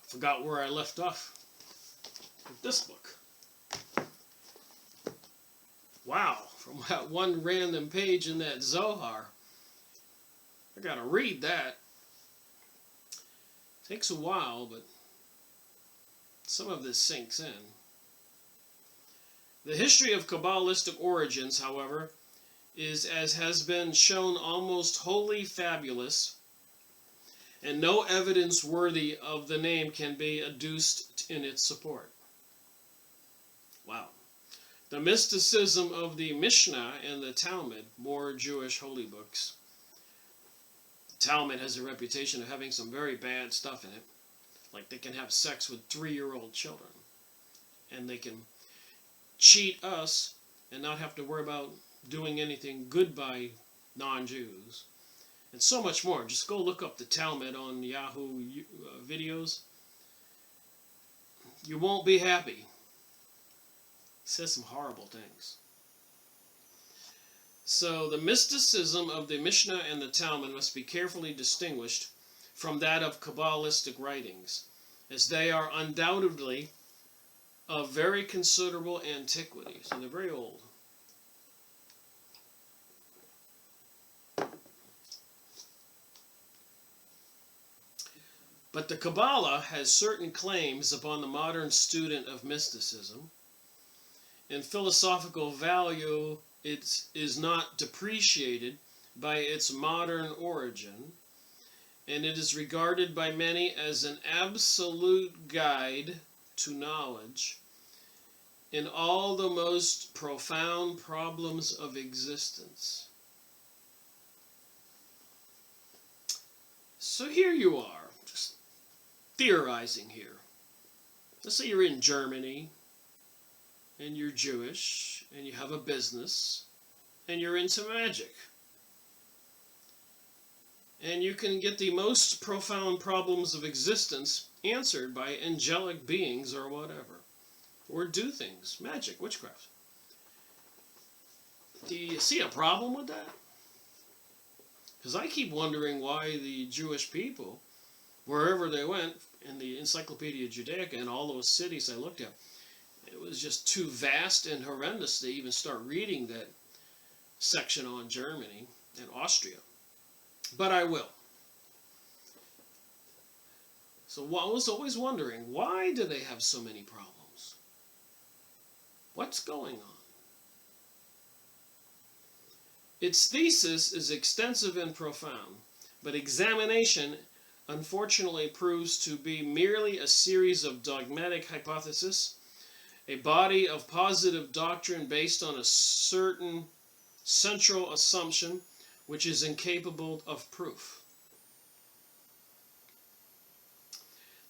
Forgot where I left off with this book. Wow, from that one random page in that Zohar, I gotta read that. Takes a while, but some of this sinks in. The history of Kabbalistic origins, however, is, as has been shown, almost wholly fabulous, and no evidence worthy of the name can be adduced in its support. Wow. The mysticism of the Mishnah and the Talmud, more Jewish holy books. The Talmud has a reputation of having some very bad stuff in it. Like they can have sex with 3-year-old children. And they can cheat us and not have to worry about doing anything good by non-Jews. And so much more. Just go look up the Talmud on Yahoo videos. You won't be happy. He says some horrible things. So the mysticism of the Mishnah and the Talmud must be carefully distinguished from that of Kabbalistic writings, as they are undoubtedly of very considerable antiquity. So they're very old. But the Kabbalah has certain claims upon the modern student of mysticism. In philosophical value, it is not depreciated by its modern origin, and it is regarded by many as an absolute guide to knowledge in all the most profound problems of existence. So here you are, just theorizing here. Let's say you're in Germany, and you're Jewish, and you have a business, and you're into magic. And you can get the most profound problems of existence answered by angelic beings or whatever. Or do things, magic, witchcraft. Do you see a problem with that? Because I keep wondering why the Jewish people, wherever they went, in the Encyclopedia Judaica and all those cities I looked at, it was just too vast and horrendous to even start reading that section on Germany and Austria. But I will. So I was always wondering, why do they have so many problems? What's going on? Its thesis is extensive and profound, but examination unfortunately proves to be merely a series of dogmatic hypotheses, a body of positive doctrine based on a certain central assumption which is incapable of proof.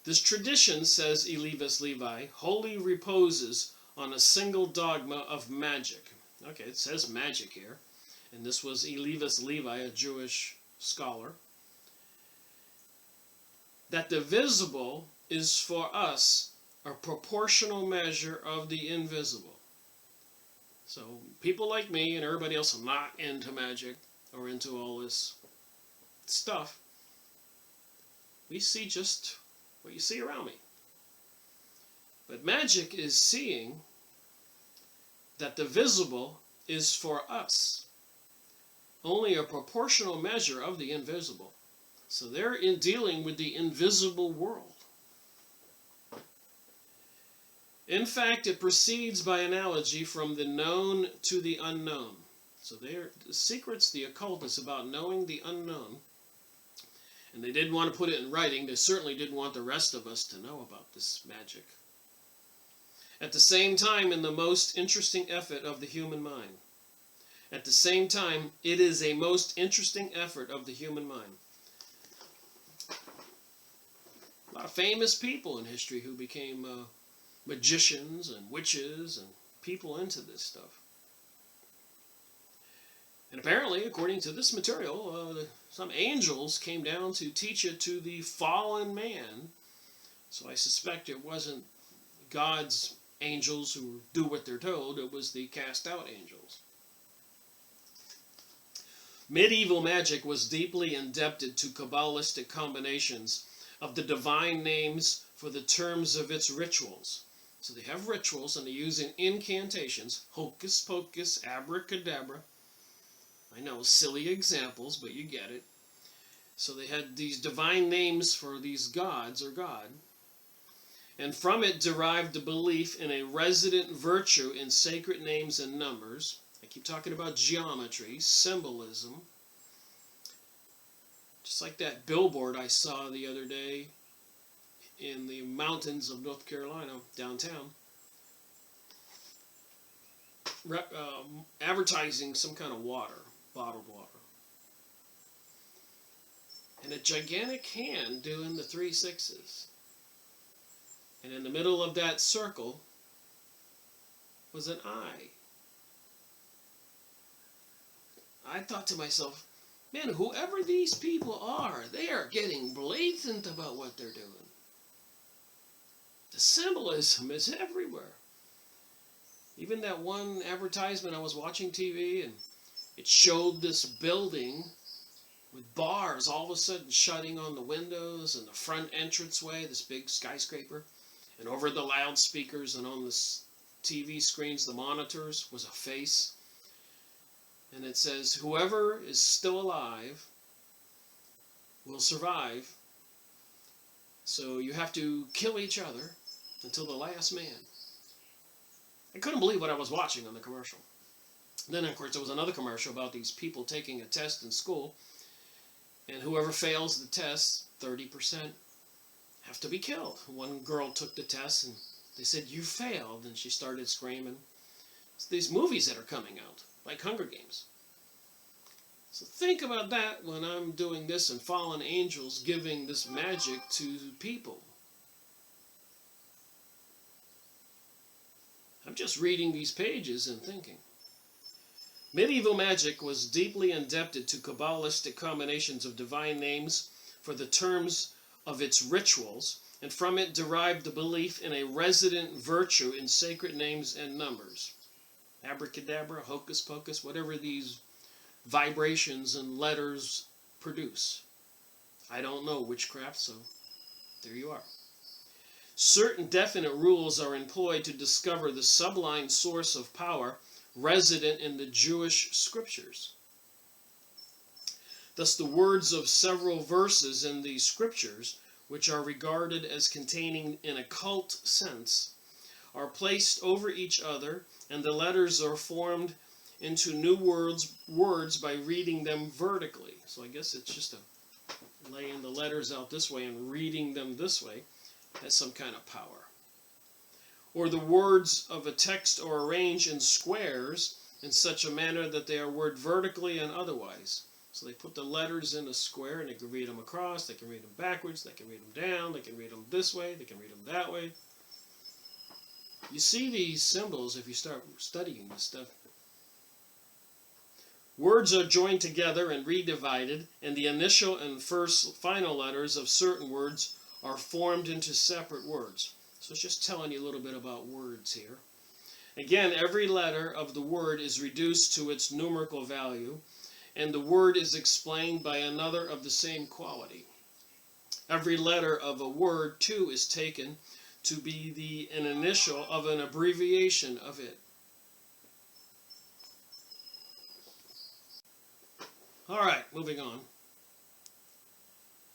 This tradition, says Eliphas Levi, wholly reposes on a single dogma of magic. Okay, it says magic here, and this was Eliphas Levi, a Jewish scholar. That the visible is for us a proportional measure of the invisible. So people like me and everybody else are not into magic or into all this stuff. We see just what you see around me. But magic is seeing that the visible is for us only a proportional measure of the invisible. So they're in dealing with the invisible world. In fact, it proceeds by analogy from the known to the unknown. So the secrets, the occult, is about knowing the unknown. And they didn't want to put it in writing. They certainly didn't want the rest of us to know about this magic. At the same time, in the most interesting effort of the human mind. At the same time, it is a most interesting effort of the human mind. A lot of famous people in history who became magicians and witches and people into this stuff. And apparently, according to this material, some angels came down to teach it to the fallen man. So I suspect it wasn't God's angels who do what they're told. It was the cast out angels. Medieval magic was deeply indebted to Kabbalistic combinations of the divine names for the terms of its rituals. So they have rituals and they use incantations, hocus pocus, abracadabra. I know, silly examples, but you get it. So they had these divine names for these gods or God. And from it derived the belief in a resident virtue in sacred names and numbers. I keep talking about geometry, symbolism. Just like that billboard I saw the other day in the mountains of North Carolina, downtown. Advertising some kind of water. Bottled water. And a gigantic hand doing the 3 6s. And in the middle of that circle was an eye. I thought to myself, man, whoever these people are, they are getting blatant about what they're doing. The symbolism is everywhere. Even that one advertisement, I was watching TV and it showed this building with bars all of a sudden shutting on the windows and the front entranceway, this big skyscraper. And over the loudspeakers and on the TV screens, the monitors, was a face. And it says, whoever is still alive will survive. So you have to kill each other until the last man. I couldn't believe what I was watching on the commercial. Then, of course, there was another commercial about these people taking a test in school. And whoever fails the test, 30%, have to be killed. One girl took the test and they said, you failed. And she started screaming. It's these movies that are coming out, like Hunger Games. So think about that when I'm doing this and fallen angels giving this magic to people. I'm just reading these pages and thinking. Medieval magic was deeply indebted to Kabbalistic combinations of divine names for the terms of its rituals, and from it derived the belief in a resident virtue in sacred names and numbers. Abracadabra, hocus pocus, whatever these vibrations and letters produce. I don't know witchcraft, so there you are. Certain definite rules are employed to discover the sublime source of power resident in the Jewish scriptures. Thus, the words of several verses in the scriptures, which are regarded as containing an occult sense, are placed over each other, and the letters are formed into new words by reading them vertically. So I guess it's just laying the letters out this way and reading them this way has some kind of power. Or the words of a text are arranged in squares in such a manner that they are worded vertically and otherwise. So they put the letters in a square and they can read them across, they can read them backwards, they can read them down, they can read them this way, they can read them that way. You see these symbols if you start studying this stuff. Words are joined together and redivided, and the initial and final letters of certain words are formed into separate words. So it's just telling you a little bit about words here. Again, every letter of the word is reduced to its numerical value, and the word is explained by another of the same quality. Every letter of a word, too, is taken to be an initial of an abbreviation of it. All right, moving on.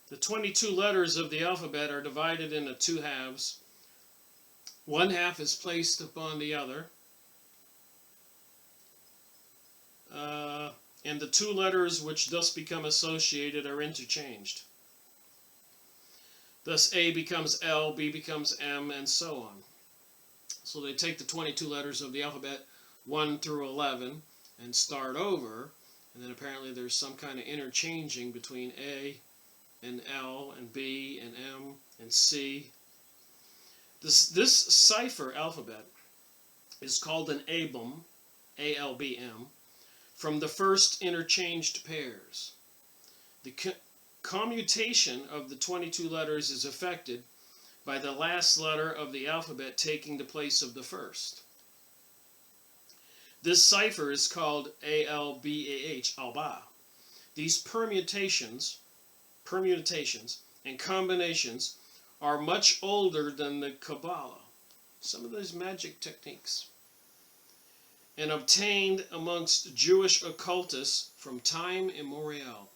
The 22 letters of the alphabet are divided into two halves. One half is placed upon the other. And the two letters which thus become associated are interchanged. Thus A becomes L, B becomes M, and so on. So they take the 22 letters of the alphabet, 1 through 11, and start over. And then apparently there's some kind of interchanging between A and L and B and M and C. This cipher alphabet is called an album, A-L-B-M, from the first interchanged pairs. The commutation of the 22 letters is effected by the last letter of the alphabet taking the place of the first. This cipher is called A-L-B-A-H, Alba. These permutations and combinations are much older than the Kabbalah, some of those magic techniques, and obtained amongst Jewish occultists from time immemorial.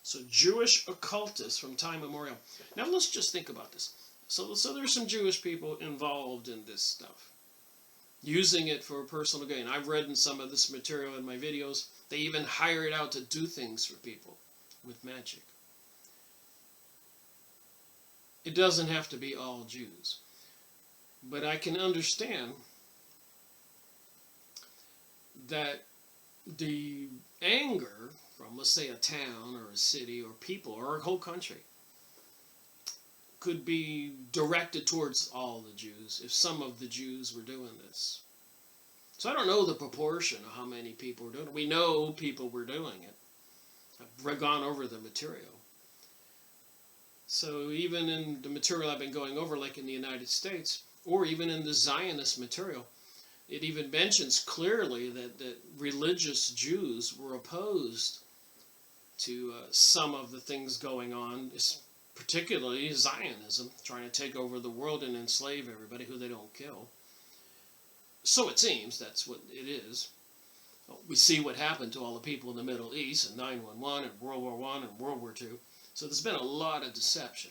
So Jewish occultists from time immemorial. Now let's just think about this. So there's some Jewish people involved in this stuff, using it for personal gain. I've read in some of this material in my videos. They even hire it out to do things for people with magic. It doesn't have to be all Jews. But I can understand that the anger from, let's say, a town or a city or people or a whole country could be directed towards all the Jews if some of the Jews were doing this. So I don't know the proportion of how many people were doing it. We know people were doing it. I've gone over the material. So even in the material I've been going over, like in the United States, or even in the Zionist material, it even mentions clearly that religious Jews were opposed to some of the things going on, particularly Zionism, trying to take over the world and enslave everybody who they don't kill. So it seems that's what it is. We see what happened to all the people in the Middle East in 9/11 and World War I and World War II. So there's been a lot of deception.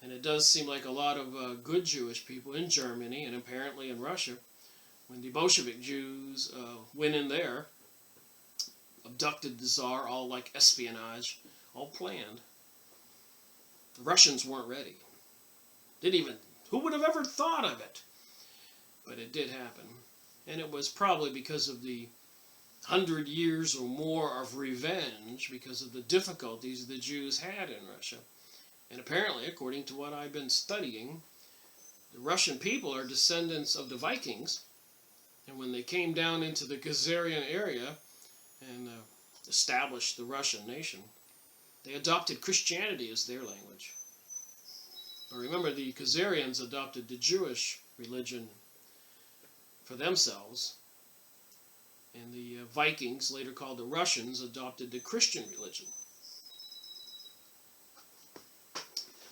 And it does seem like a lot of good Jewish people in Germany and apparently in Russia, when the Bolshevik Jews went in there, abducted the Tsar, all like espionage, all planned. The Russians weren't ready. Who would have ever thought of it? But it did happen. And it was probably because of the 100 years or more of revenge, because of the difficulties the Jews had in Russia. And apparently, according to what I've been studying, the Russian people are descendants of the Vikings. And when they came down into the Khazarian area and established the Russian nation, they adopted Christianity as their language. But remember, the Khazarians adopted the Jewish religion for themselves, and the Vikings, later called the Russians, adopted the Christian religion.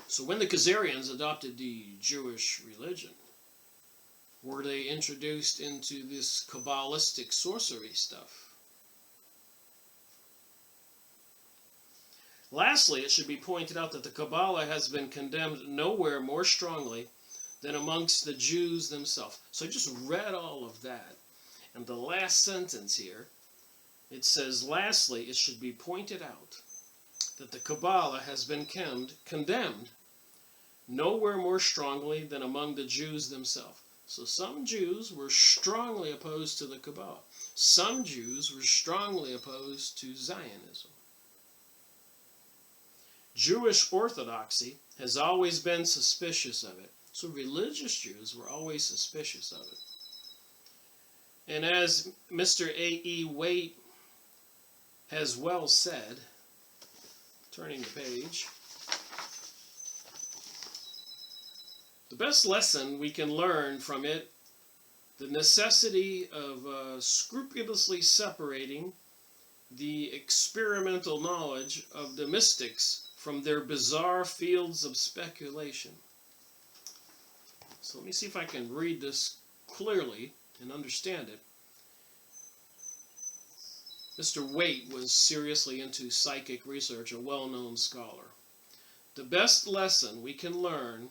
So when the Khazarians adopted the Jewish religion, were they introduced into this Kabbalistic sorcery stuff? Lastly, it should be pointed out that the Kabbalah has been condemned nowhere more strongly than amongst the Jews themselves. So I just read all of that. And the last sentence here, it says, lastly, it should be pointed out that the Kabbalah has been condemned nowhere more strongly than among the Jews themselves. So some Jews were strongly opposed to the Kabbalah. Some Jews were strongly opposed to Zionism. Jewish orthodoxy has always been suspicious of it. So religious Jews were always suspicious of it. And as Mr. A.E. Waite has well said, turning the page, the best lesson we can learn from it, the necessity of scrupulously separating the experimental knowledge of the mystics from their bizarre fields of speculation. So let me see if I can read this clearly and understand it. Mr. Waite was seriously into psychic research, a well-known scholar. The best lesson we can learn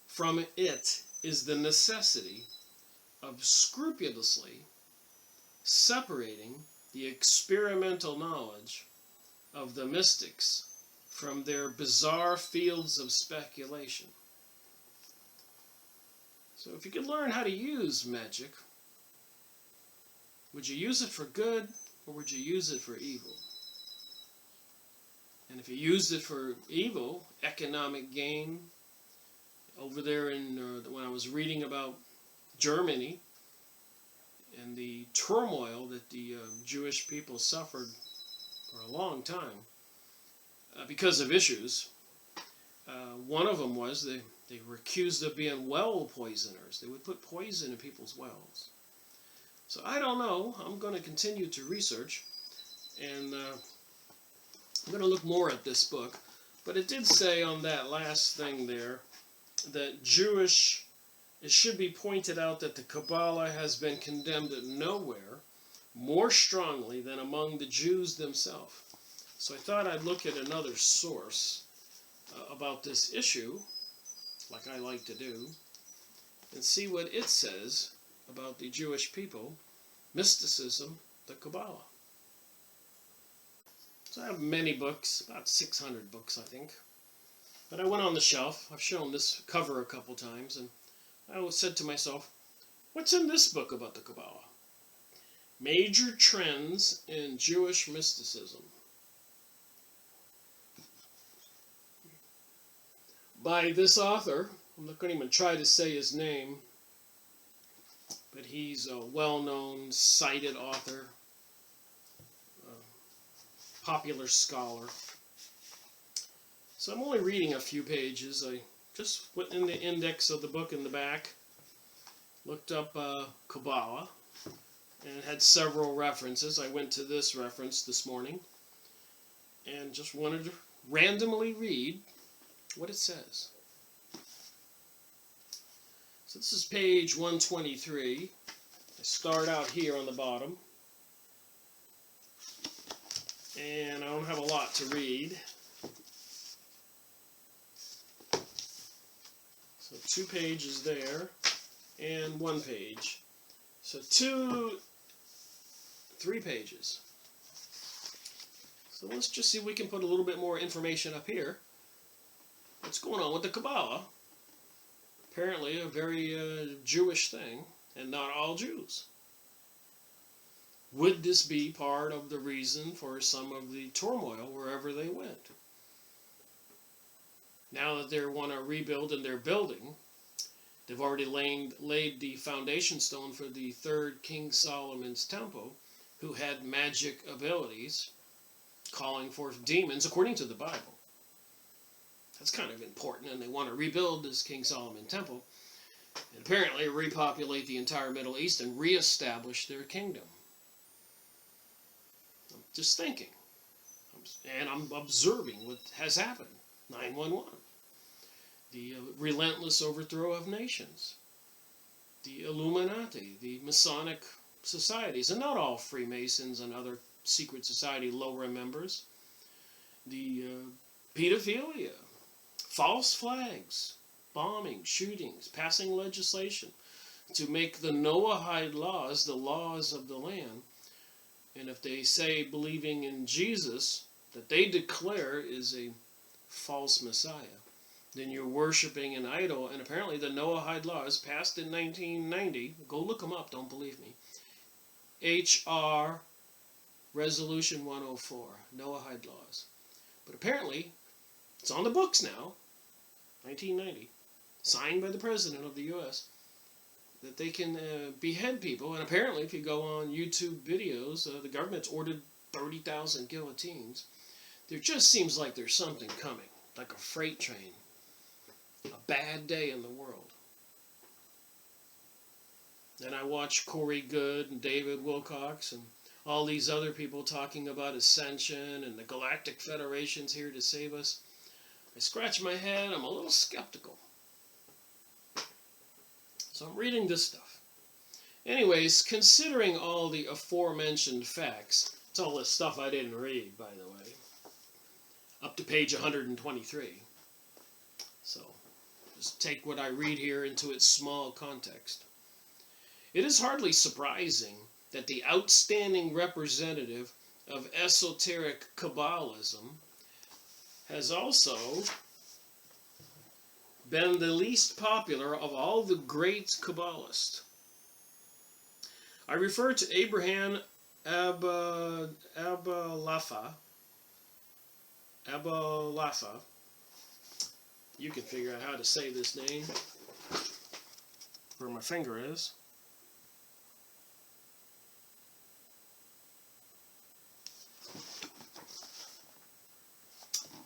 from it is the necessity of scrupulously separating the experimental knowledge of the mystics from their bizarre fields of speculation. So if you could learn how to use magic, would you use it for good or would you use it for evil? And if you used it for evil, economic gain, over there when I was reading about Germany and the turmoil that the Jewish people suffered for a long time because of issues, one of them was they were accused of being well poisoners. They would put poison in people's wells. So I don't know. I'm going to continue to research, and I'm going to look more at this book. But it did say on that last thing there that it should be pointed out that the Kabbalah has been condemned nowhere more strongly than among the Jews themselves. So I thought I'd look at another source about this issue, like I like to do, and see what it says about the Jewish people, mysticism, the Kabbalah. So I have many books, about 600 books I think. But I went on the shelf. I've shown this cover a couple times, and I said to myself, what's in this book about the Kabbalah? Major Trends in Jewish Mysticism. By this author, I'm not going to even try to say his name, but he's a well-known, cited author, popular scholar. So I'm only reading a few pages. I just went in the index of the book in the back, looked up Kabbalah, and it had several references. I went to this reference this morning and just wanted to randomly read what it says. So this is page 123. I start out here on the bottom. And I don't have a lot to read. So 2 pages there and 1 page. So 3 pages. So let's just see if we can put a little bit more information up here. What's going on with the Kabbalah? Apparently a very Jewish thing, and not all Jews. Would this be part of the reason for some of the turmoil wherever they went? Now that they want to rebuild and they're building, they've already laid the foundation stone for the 3rd King Solomon's temple, who had magic abilities, calling forth demons, according to the Bible. That's kind of important, and they want to rebuild this King Solomon temple, and apparently repopulate the entire Middle East and reestablish their kingdom. I'm just thinking, and I'm observing what has happened. 9/11, the relentless overthrow of nations, the Illuminati, the Masonic societies, and not all Freemasons and other secret society lower members, the pedophilia, false flags, bombing, shootings, passing legislation to make the Noahide laws the laws of the land. And if they say believing in Jesus, that they declare is a false Messiah, then you're worshiping an idol. And apparently the Noahide laws passed in 1990, go look them up, don't believe me, H.R. Resolution 104, Noahide laws. But apparently, it's on the books now, 1990, signed by the President of the U.S., that they can behead people. And apparently, if you go on YouTube videos, the government's ordered 30,000 guillotines. There just seems like there's something coming, like a freight train. A bad day in the world. And I watch Corey Goode and David Wilcox and all these other people talking about ascension and the Galactic Federation's here to save us. I scratch my head, I'm a little skeptical. So I'm reading this stuff. Anyways, considering all the aforementioned facts, it's all this stuff I didn't read, by the way, up to page 123. So just take what I read here into its small context. It is hardly surprising that the outstanding representative of esoteric Kabbalism has also been the least popular of all the great Kabbalists. I refer to Abraham Abulaffa. You can figure out how to say this name, where my finger is.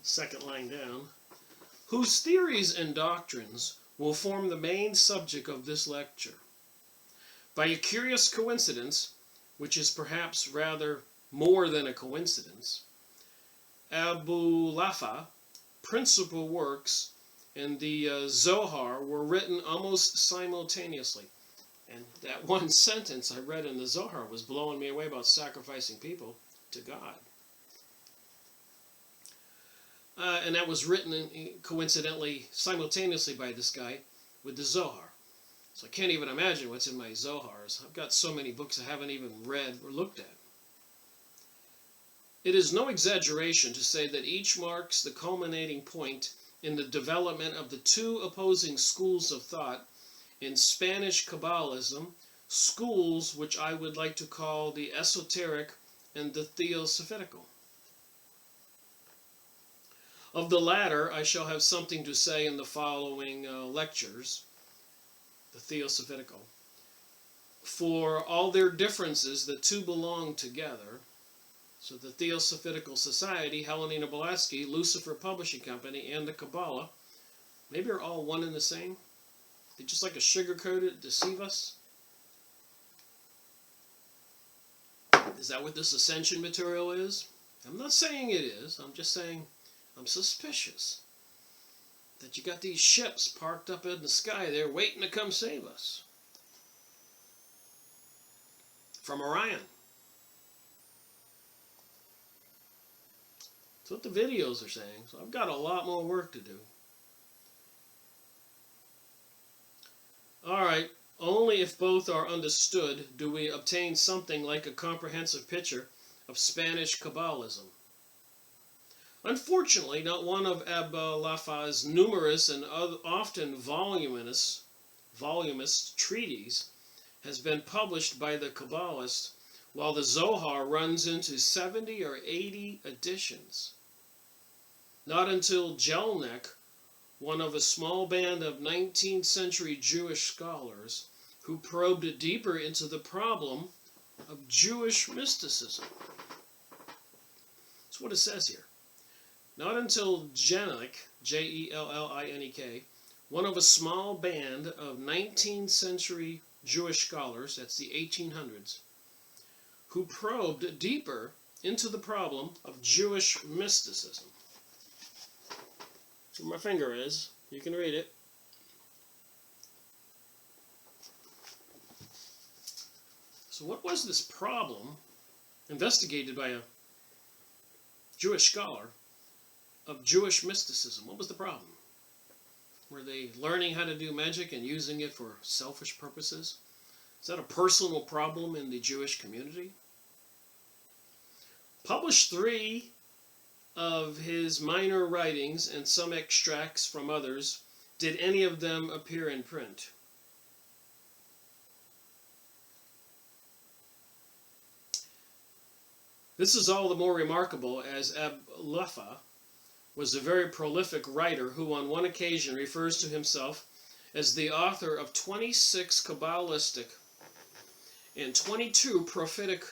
Second line down, whose theories and doctrines will form the main subject of this lecture. By a curious coincidence, which is perhaps rather more than a coincidence, Abulaffa's principal works and the Zohar were written almost simultaneously. And that one sentence I read in the Zohar was blowing me away about sacrificing people to God. And that was written coincidentally, simultaneously by this guy with the Zohar. So I can't even imagine what's in my Zohars. I've got so many books I haven't even read or looked at. It is no exaggeration to say that each marks the culminating point in the development of the two opposing schools of thought in Spanish Kabbalism, schools which I would like to call the esoteric and the theosophical. Of the latter, I shall have something to say in the following lectures, the theosophical. for all their differences, the two belong together. So the Theosophitical Society, Helena Blavatsky, Lucifer Publishing Company, and the Kabbalah, maybe are all one and the same. They just like to sugarcoat it, deceive us. Is that what this ascension material is? I'm not saying it is. I'm just saying I'm suspicious that you got these ships parked up in the sky there waiting to come save us. From Orion. That's what the videos are saying. So I've got a lot more work to do. Alright, only if both are understood do we obtain something like a comprehensive picture of Spanish Kabbalism. Unfortunately, not one of Abul-Lafa's numerous and often voluminous treatises has been published by the Kabbalists, while the Zohar runs into 70 or 80 editions. Not until Jelnek, one of a small band of 19th century Jewish scholars, who probed deeper into the problem of Jewish mysticism. That's what it says here. Not until Jellik, Jellinik, one of a small band of 19th century Jewish scholars, that's the 1800s, who probed deeper into the problem of Jewish mysticism. That's where my finger is. You can read it. So what was this problem investigated by a Jewish scholar of Jewish mysticism? What was the problem? Were they learning how to do magic and using it for selfish purposes? Is that a personal problem in the Jewish community? Published 3 of his minor writings and some extracts from others. Did any of them appear in print? This is all the more remarkable as Abul-Lafa was a very prolific writer who on one occasion refers to himself as the author of 26 Kabbalistic and 22 prophetic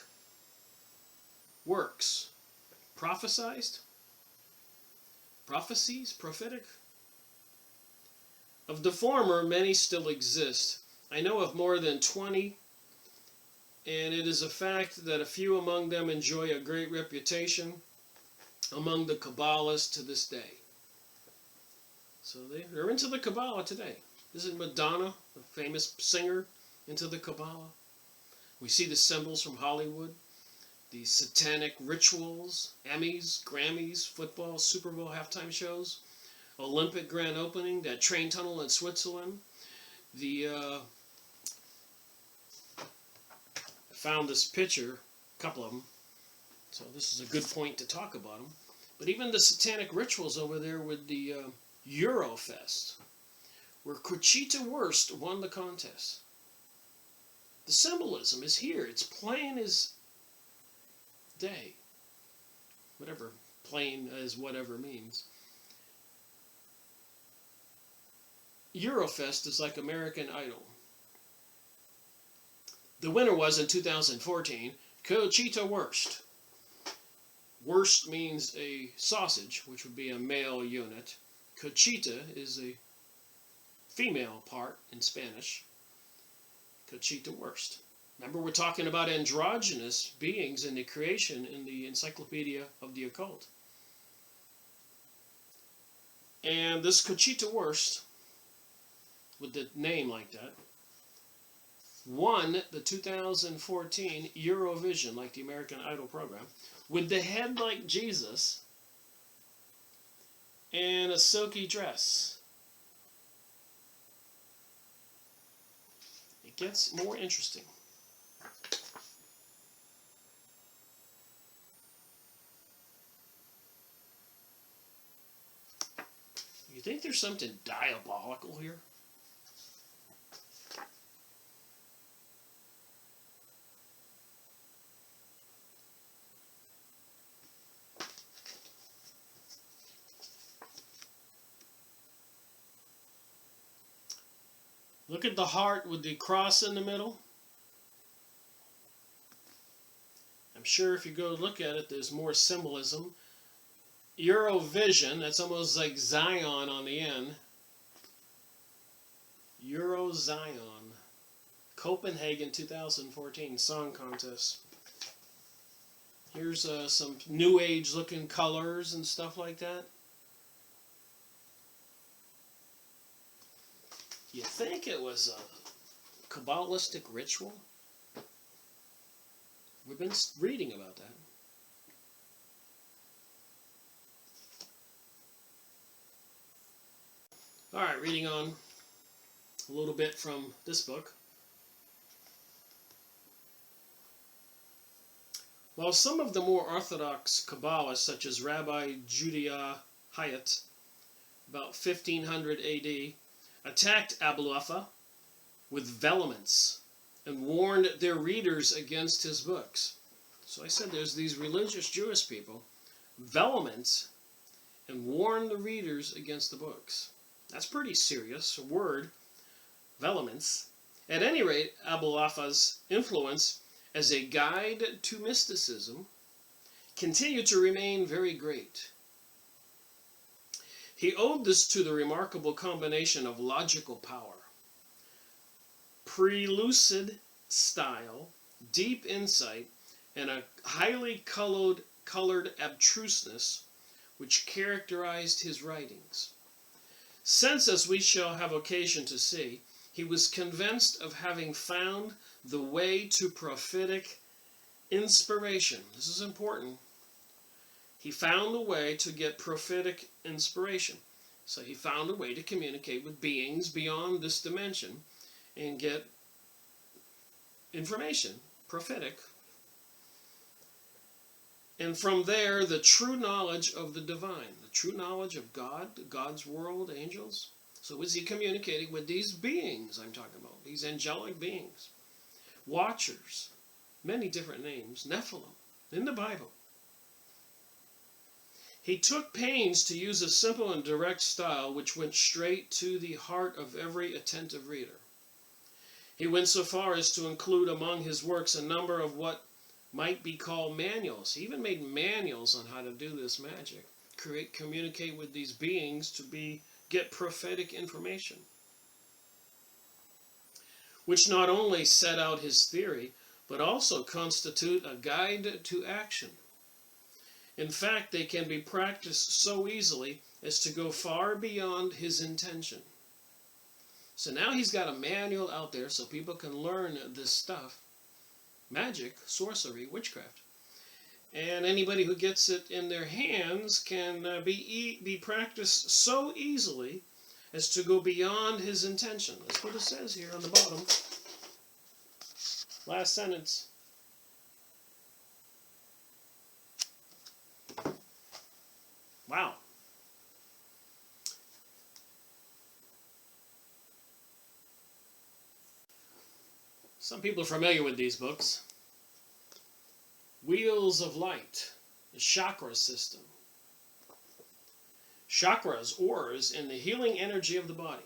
works. Prophesized? Prophecies? Prophetic? Of the former, many still exist. I know of more than 20, and it is a fact that a few among them enjoy a great reputation among the Kabbalists to this day. So they're into the Kabbalah today. Isn't Madonna, the famous singer, into the Kabbalah? We see the symbols from Hollywood, the satanic rituals, Emmys, Grammys, football, Super Bowl halftime shows, Olympic grand opening, that train tunnel in Switzerland. I found this picture, a couple of them, so this is a good point to talk about them. But even the satanic rituals over there with the Eurofest, where Conchita Wurst won the contest. The symbolism is here. It's plain as day. Whatever plain as whatever means. Eurofest is like American Idol. The winner was, in 2014, Conchita Wurst. Wurst means a sausage, which would be a male unit. Conchita is a female part in Spanish. Conchita Wurst. Remember, we're talking about androgynous beings in the creation in the Encyclopedia of the Occult. And this Conchita Wurst, with the name like that, won the 2014 Eurovision, like the American Idol program, with the head like Jesus and a silky dress. It gets more interesting. You think there's something diabolical here? Look at the heart with the cross in the middle. sure if you go look at it, there's more symbolism. Eurovision, that's almost like Zion on the end. Euro Zion. Copenhagen 2014 song contest. Here's some new age looking colors and stuff like that. You think it was a Kabbalistic ritual? We've been reading about that. All right, reading on a little bit from this book. While some of the more orthodox Kabbalists, such as Rabbi Judah Hyatt, about 1500 AD, attacked Abulaffa with vehemence and warned their readers against his books. So I said there's these religious Jewish people, vehement, and warn the readers against the books. That's pretty serious, a word, vehemence. At any rate, Abulaffa's influence as a guide to mysticism continued to remain very great. He owed this to the remarkable combination of logical power, prelucid style, deep insight, and a highly colored abstruseness which characterized his writings. Since, as we shall have occasion to see, he was convinced of having found the way to prophetic inspiration. This is important. He found a way to get prophetic inspiration. So he found a way to communicate with beings beyond this dimension and get information, prophetic. And from there, the true knowledge of the divine, the true knowledge of God, God's world, angels. So is he communicating with these beings I'm talking about, these angelic beings, watchers, many different names, Nephilim, in the Bible. He took pains to use a simple and direct style which went straight to the heart of every attentive reader. He went so far as to include among his works a number of what might be called manuals. He even made manuals on how to do this magic, communicate with these beings to get prophetic information, which not only set out his theory, but also constitute a guide to action. In fact, they can be practiced so easily as to go far beyond his intention. So now he's got a manual out there so people can learn this stuff. Magic, sorcery, witchcraft. And anybody who gets it in their hands can be practiced so easily as to go beyond his intention. That's what it says here on the bottom. Last sentence. Wow. Some people are familiar with these books. Wheels of Light, the chakra system. Chakras, oars in the healing energy of the body.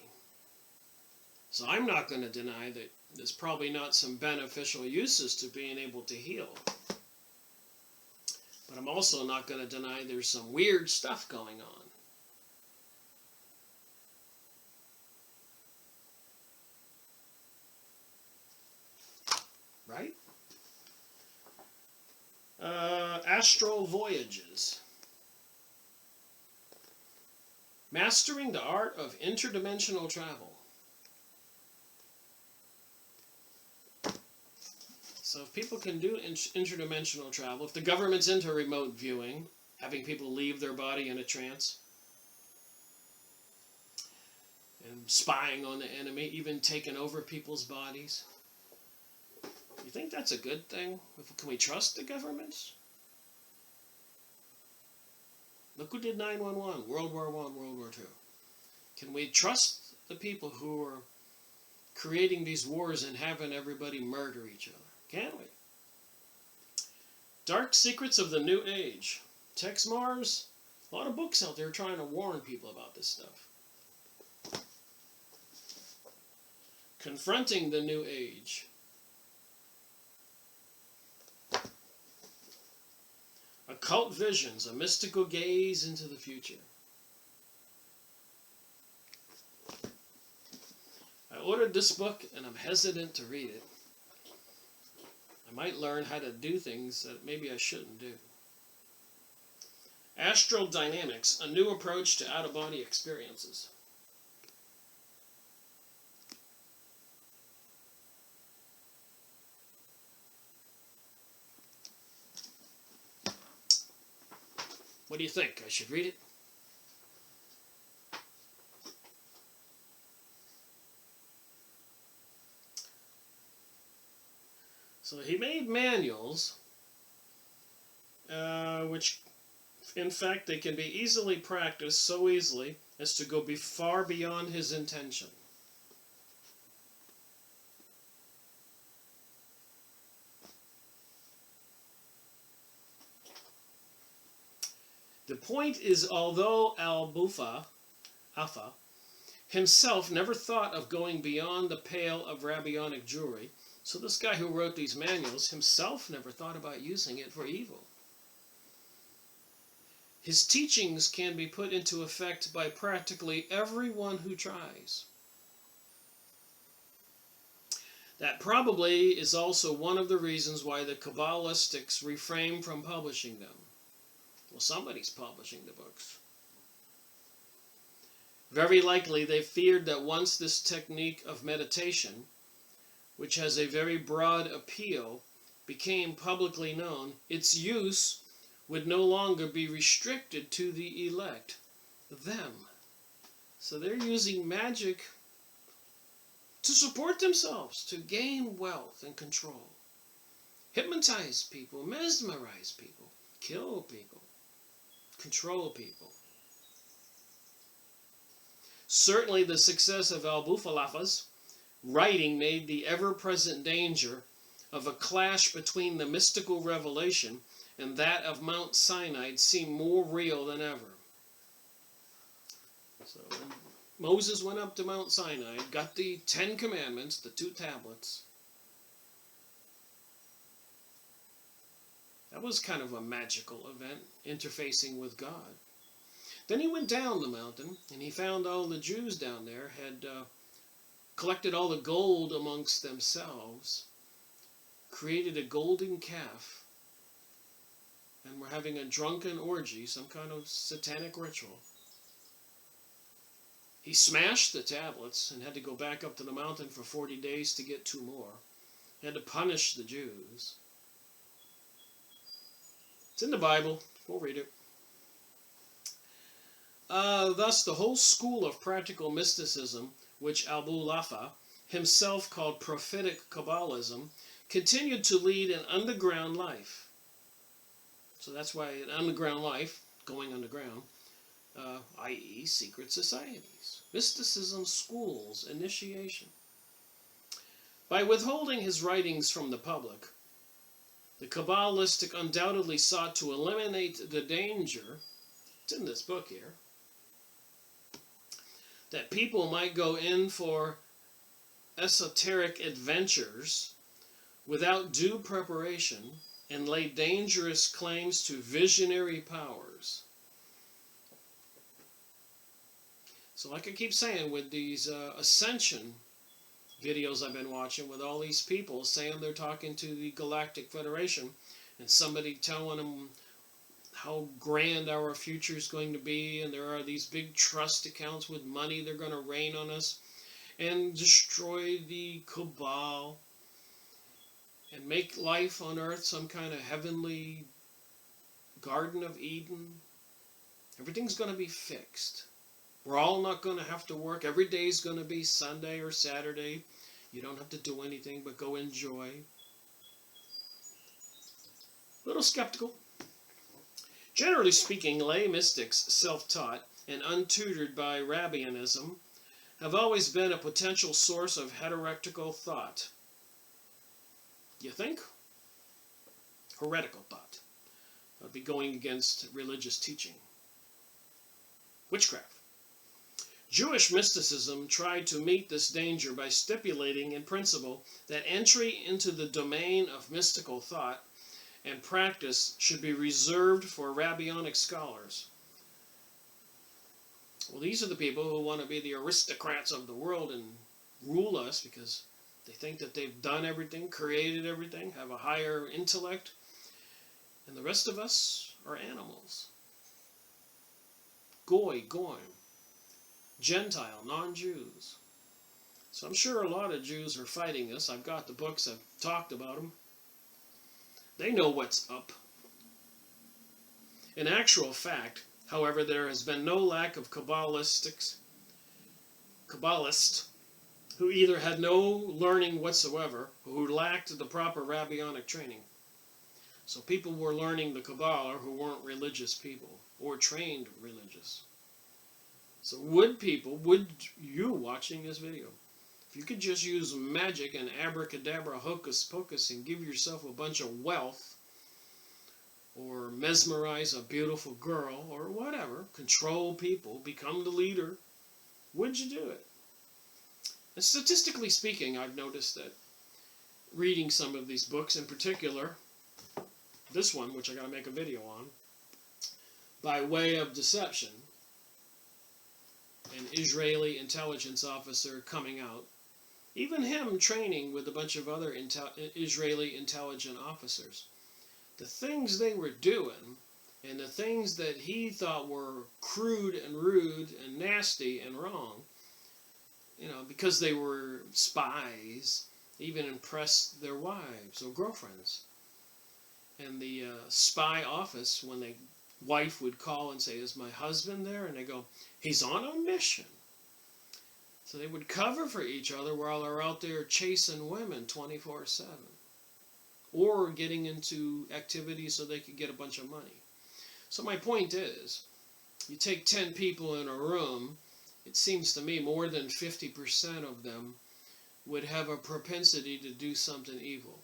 So I'm not going to deny that there's probably not some beneficial uses to being able to heal. But I'm also not going to deny there's some weird stuff going on. Right? Astral Voyages. Mastering the Art of Interdimensional Travel. So if people can do interdimensional travel, if the government's into remote viewing, having people leave their body in a trance, and spying on the enemy, even taking over people's bodies, you think that's a good thing? Can we trust the governments? Look who did 9/11, World War I, World War II. Can we trust the people who are creating these wars and having everybody murder each other? Can we? Dark Secrets of the New Age. Tex Mars. A lot of books out there trying to warn people about this stuff. Confronting the New Age. Occult Visions, a mystical gaze into the future. I ordered this book and I'm hesitant to read it. I might learn how to do things that maybe I shouldn't do. Astral Dynamics, a new approach to out-of-body experiences. What do you think? I should read it? So he made manuals, which, in fact, they can be easily practiced so easily as to go far beyond his intention. The point is, although Al-Bufa himself never thought of going beyond the pale of rabbinic jewelry, so this guy who wrote these manuals himself never thought about using it for evil. His teachings can be put into effect by practically everyone who tries. That probably is also one of the reasons why the Kabbalistics refrain from publishing them. Well, somebody's publishing the books. Very likely they feared that once this technique of meditation, which has a very broad appeal, became publicly known, its use would no longer be restricted to the elect, them. So they're using magic to support themselves, to gain wealth and control. Hypnotize people, mesmerize people, kill people, control people. Certainly the success of Al-Bufalafa's writing made the ever-present danger of a clash between the mystical revelation and that of Mount Sinai seem more real than ever. So when Moses went up to Mount Sinai, got the 10 Commandments, the 2 tablets. That was kind of a magical event, interfacing with God. Then he went down the mountain, and he found all the Jews down there had collected all the gold amongst themselves, created a golden calf, and were having a drunken orgy, some kind of satanic ritual. He smashed the tablets and had to go back up to the mountain for 40 days to get 2 more. He had to punish the Jews. It's in the Bible. We'll read it. Thus, the whole school of practical mysticism, which Abu-Lafa himself called prophetic Kabbalism, continued to lead an underground life. So that's why an underground life, going underground, i.e. secret societies, mysticism schools, initiation. By withholding his writings from the public, the Kabbalistic undoubtedly sought to eliminate the danger, it's in this book here, that people might go in for esoteric adventures without due preparation and lay dangerous claims to visionary powers. So like I keep saying, with these ascension videos I've been watching, with all these people saying they're talking to the Galactic Federation, and somebody telling them how grand our future is going to be, and there are these big trust accounts with money they're going to rain on us and destroy the cabal and make life on earth some kind of heavenly Garden of Eden. Everything's going to be fixed. We're all not going to have to work. Every day is going to be Sunday or Saturday. You don't have to do anything but go enjoy. A little skeptical. Generally speaking, lay mystics, self-taught and untutored by Rabbianism, have always been a potential source of heretical thought. You think? Heretical thought. That would be going against religious teaching. Witchcraft. Jewish mysticism tried to meet this danger by stipulating in principle that entry into the domain of mystical thought and practice should be reserved for Rabbinic scholars. Well, these are the people who want to be the aristocrats of the world and rule us because they think that they've done everything, created everything, have a higher intellect, and the rest of us are animals. Goy, Goyim, Gentile, non-Jews. So I'm sure a lot of Jews are fighting this. I've got the books, I've talked about them. They know what's up. In actual fact, however, there has been no lack of Kabbalists who either had no learning whatsoever or who lacked the proper Rabbinic training. So people were learning the Kabbalah who weren't religious people or trained religious. So would you watching this video, if you could just use magic and abracadabra, hocus pocus, and give yourself a bunch of wealth, or mesmerize a beautiful girl, or whatever, control people, become the leader, would you do it? And statistically speaking, I've noticed that reading some of these books, in particular, this one, which I got to make a video on, by way of deception, an Israeli intelligence officer coming out, even him training with a bunch of other Israeli intelligence officers. The things they were doing, and the things that he thought were crude and rude and nasty and wrong, because they were spies, even impressed their wives or girlfriends. And the spy office, when the wife would call and say, "Is my husband there?" And they go, "He's on a mission." So they would cover for each other while they're out there chasing women 24/7. Or getting into activities so they could get a bunch of money. So my point is, you take 10 people in a room, it seems to me more than 50% of them would have a propensity to do something evil.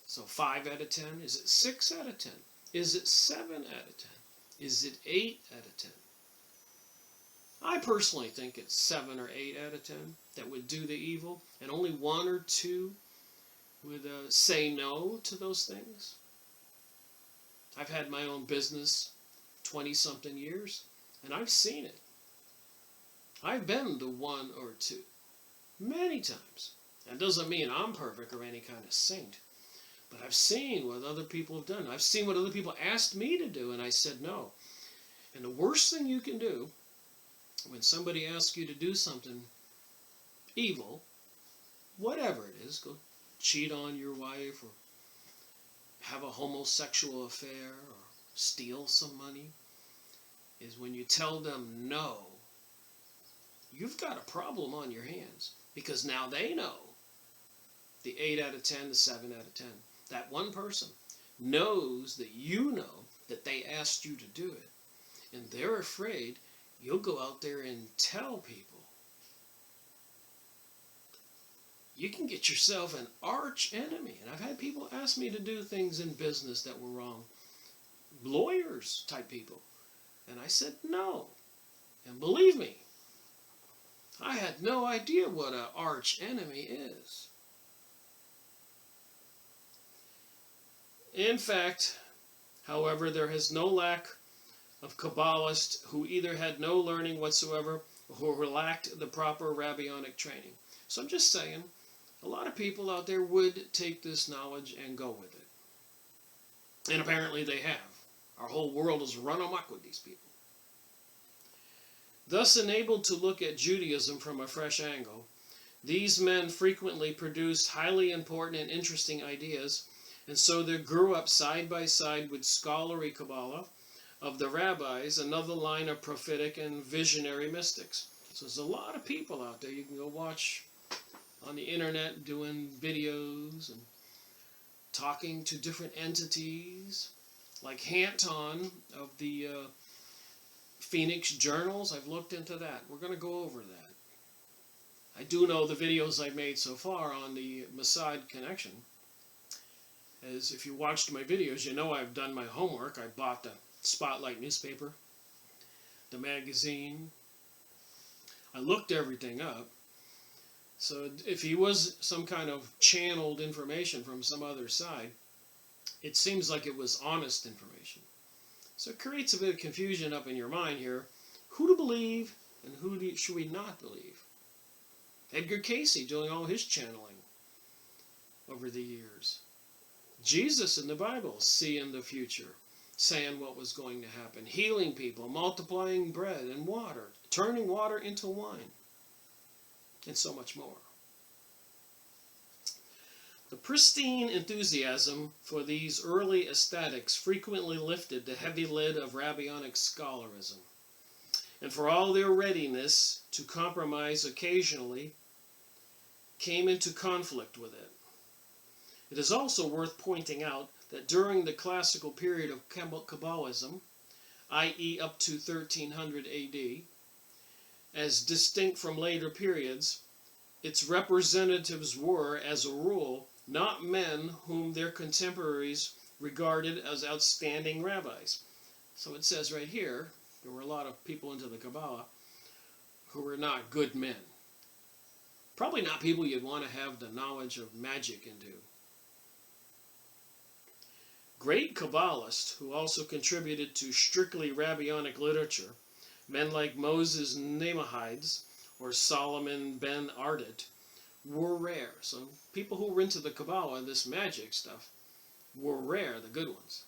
So 5 out of 10? Is it 6 out of 10? Is it 7 out of 10? Is it 8 out of 10? I personally think it's 7 or 8 out of 10 that would do the evil, and only 1 or 2 would say no to those things. I've had my own business 20-something years, and I've seen it. I've been the 1 or 2 many times. That doesn't mean I'm perfect or any kind of saint, but I've seen what other people have done. I've seen what other people asked me to do, and I said no. And the worst thing you can do when somebody asks you to do something evil, whatever it is, go cheat on your wife or have a homosexual affair or steal some money, is when you tell them no, you've got a problem on your hands, because now they know, the 8 out of 10, the 7 out of 10. That one person knows that you know that they asked you to do it, and they're afraid you'll go out there and tell people. You can get yourself an arch enemy. And I've had people ask me to do things in business that were wrong. Lawyers type people. And I said no. And believe me, I had no idea what an arch enemy is. In fact, however, there is no lack of Kabbalists who either had no learning whatsoever or who lacked the proper Rabbinic training. So I'm just saying, a lot of people out there would take this knowledge and go with it. And apparently they have. Our whole world is run amok with these people. Thus enabled to look at Judaism from a fresh angle, these men frequently produced highly important and interesting ideas, and so they grew up side by side with scholarly Kabbalah of the rabbis, another line of prophetic and visionary mystics. So there's a lot of people out there you can go watch on the internet doing videos and talking to different entities, like Hanton of the Phoenix Journals. I've looked into that. We're going to go over that. I do know the videos I've made so far on the Mossad connection. As if you watched my videos, you know I've done my homework. I bought the Spotlight newspaper, the magazine. I looked everything up. So if he was some kind of channeled information from some other side, it seems like it was honest information. So it creates a bit of confusion up in your mind here. Who to believe and should we not believe? Edgar Casey doing all his channeling over the years. Jesus in the Bible seeing the future, saying what was going to happen, healing people, multiplying bread and water, turning water into wine, and so much more. The pristine enthusiasm for these early ecstatics frequently lifted the heavy lid of Rabbinic scholarism, and for all their readiness to compromise occasionally, came into conflict with it. It is also worth pointing out that during the classical period of Kabbalism, i.e. up to 1300 AD, as distinct from later periods, its representatives were, as a rule, not men whom their contemporaries regarded as outstanding rabbis. So it says right here, there were a lot of people into the Kabbalah who were not good men. Probably not people you'd want to have the knowledge of magic into. Great Kabbalists who also contributed to strictly Rabbinic literature, men like Moses Nemahides or Solomon ben Ardit, were rare. So people who were into the Kabbalah, this magic stuff, were rare, the good ones.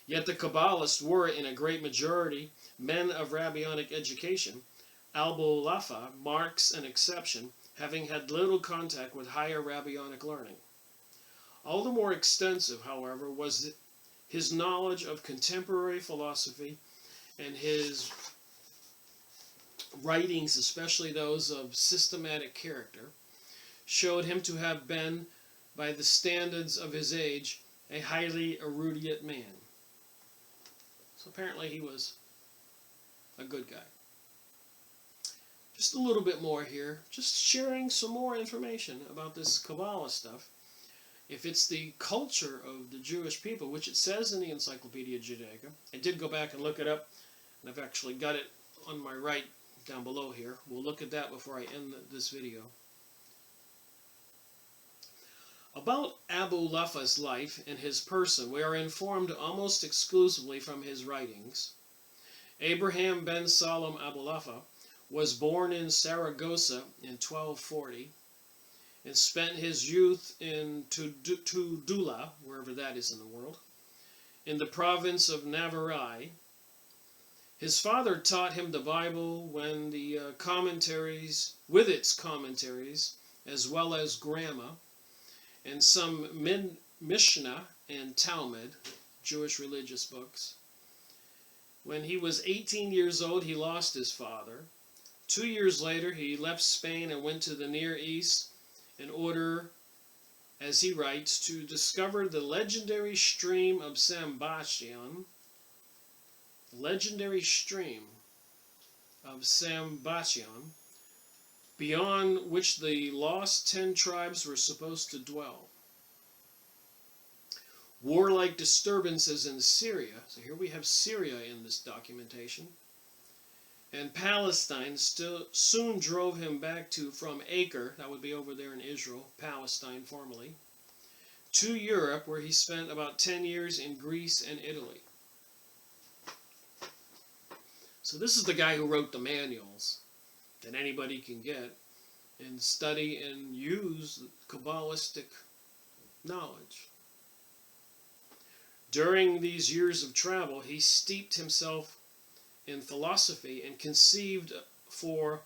Yet the Kabbalists were, in a great majority, men of Rabbinic education. Abul-Lafa marks an exception, having had little contact with higher Rabbinic learning. All the more extensive, however, was his knowledge of contemporary philosophy, and his writings, especially those of systematic character, showed him to have been, by the standards of his age, a highly erudite man. So apparently he was a good guy. Just a little bit more here, just sharing some more information about this Kabbalah stuff. If it's the culture of the Jewish people, which it says in the Encyclopedia Judaica, I did go back and look it up, and I've actually got it on my right down below here. We'll look at that before I end this video. About Abul-Lafa's life and his person, we are informed almost exclusively from his writings. Abraham ben Salam Abul-Lafa was born in Saragossa in 1240 and spent his youth in Tudela, wherever that is in the world, in the province of Navarre. His father taught him the Bible when the with its commentaries, as well as grammar, and some Mishnah and Talmud, Jewish religious books. When he was 18 years old, he lost his father. 2 years later, he left Spain and went to the Near East in order, as he writes, to discover the legendary stream of Sambation, beyond which the lost 10 tribes were supposed to dwell. Warlike disturbances in Syria, so here we have Syria in this documentation, and Palestine soon drove him back from Acre, that would be over there in Israel, Palestine formerly, to Europe, where he spent about 10 years in Greece and Italy. So this is the guy who wrote the manuals that anybody can get and study and use Kabbalistic knowledge. During these years of travel, he steeped himself in philosophy and conceived for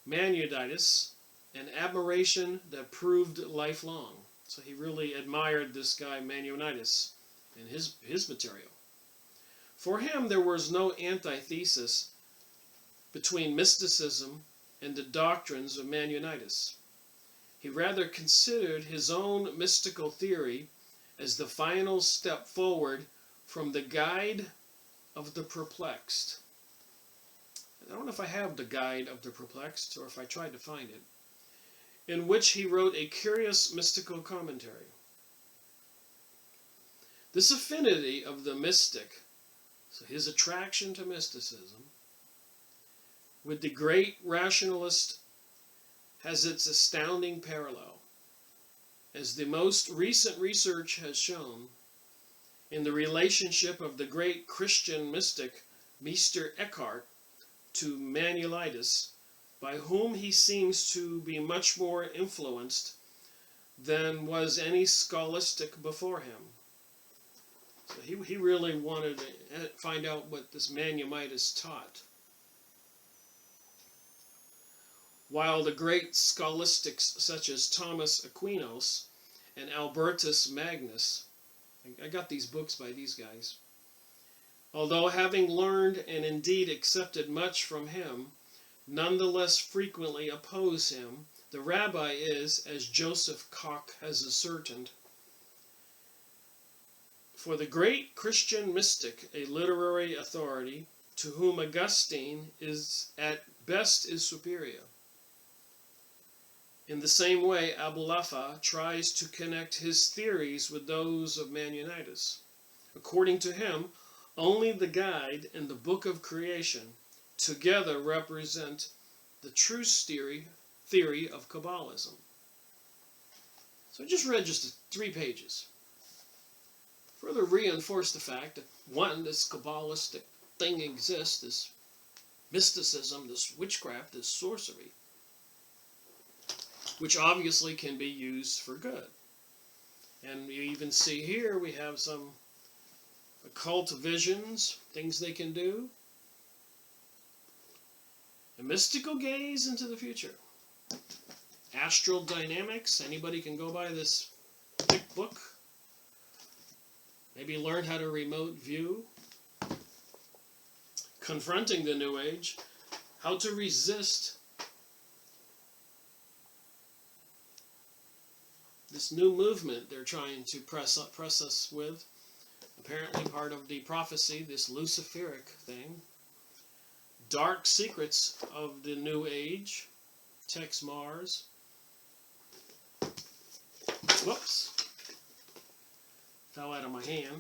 Maimonides an admiration that proved lifelong. So he really admired this guy Maimonides and his material. For him, there was no antithesis between mysticism and the doctrines of Maimonides. He rather considered his own mystical theory as the final step forward from the Guide of the Perplexed. I don't know if I have the Guide of the Perplexed, or if I tried to find it, in which he wrote a curious mystical commentary. This affinity of the mystic, so his attraction to mysticism, with the great rationalist has its astounding parallel. as the most recent research has shown, in the relationship of the great Christian mystic Meister Eckhart to Manuelitis, by whom he seems to be much more influenced than was any scholastic before him. So he really wanted to find out what this Manuelitis taught. While the great scholastics such as Thomas Aquinas and Albertus Magnus, I got these books by these guys, although having learned and indeed accepted much from him, nonetheless frequently oppose him, the rabbi is, as Joseph Koch has ascertained, for the great Christian mystic, a literary authority, to whom Augustine is at best is superior. In the same way, Abulaffa tries to connect his theories with those of Manuelitis. According to him, only the guide and the book of creation together represent the true theory of Kabbalism. So I just read just 3 pages. Further reinforce the fact that, one, this Kabbalistic thing exists, this mysticism, this witchcraft, this sorcery, which obviously can be used for good. And you even see here we have some occult visions, things they can do, a mystical gaze into the future. Astral dynamics, anybody can go by this thick book. Maybe learn how to remote view. Confronting the New Age, how to resist this new movement they're trying to press us with. Apparently part of the prophecy, this Luciferic thing. Dark secrets of the New Age. Tex Mars. Whoops. Fell out of my hand.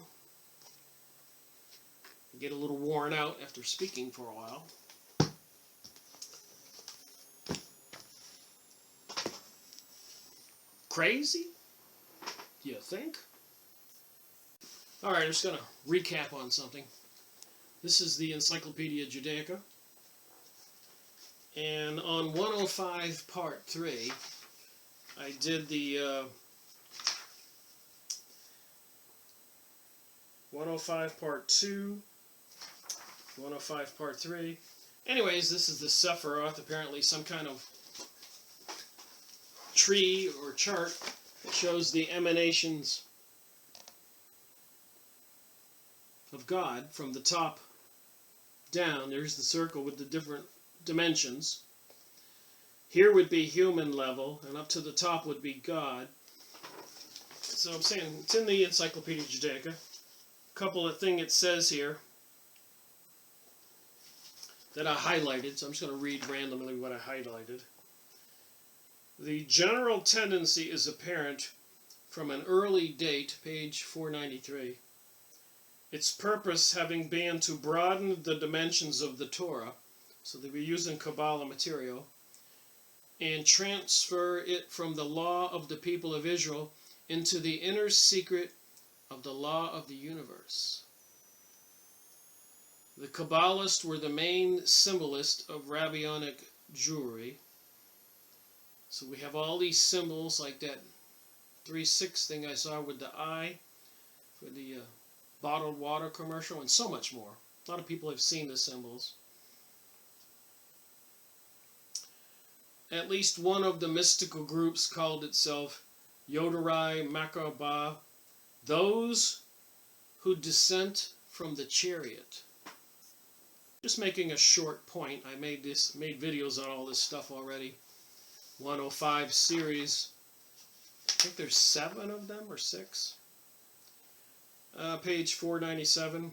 I get a little worn out after speaking for a while. Crazy? Do you think? Alright, I'm just going to recap on something. This is the Encyclopedia Judaica. And on 105 Part 3, I did the 105 Part 2, 105 Part 3. Anyways, this is the Sephiroth, apparently some kind of tree or chart that shows the emanations of God from the top down. There's the circle with the different dimensions. Here would be human level, and up to the top would be God. So I'm saying, it's in the Encyclopedia Judaica. A couple of things it says here that I highlighted, so I'm just going to read randomly what I highlighted. The general tendency is apparent from an early date, page 493. Its purpose having been to broaden the dimensions of the Torah, so they were using Kabbalah material, and transfer it from the law of the people of Israel into the inner secret of the law of the universe. The Kabbalists were the main symbolists of Rabbinic Jewry. So we have all these symbols like that 3-6 thing I saw with the eye for the bottled water commercial, and so much more. A lot of people have seen the symbols. At least one of the mystical groups called itself Yoderai Makabah, those who dissent from the chariot. Just making a short point. I made videos on all this stuff already. 105 series. I think there's 7 of them or 6. Page 497.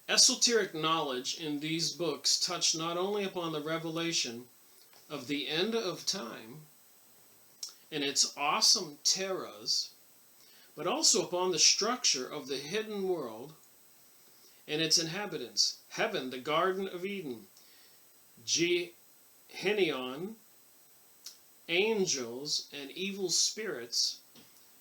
Esoteric knowledge in these books touch not only upon the revelation of the end of time and its awesome terrors, but also upon the structure of the hidden world and its inhabitants, heaven, the Garden of Eden, Gehenna, angels, and evil spirits,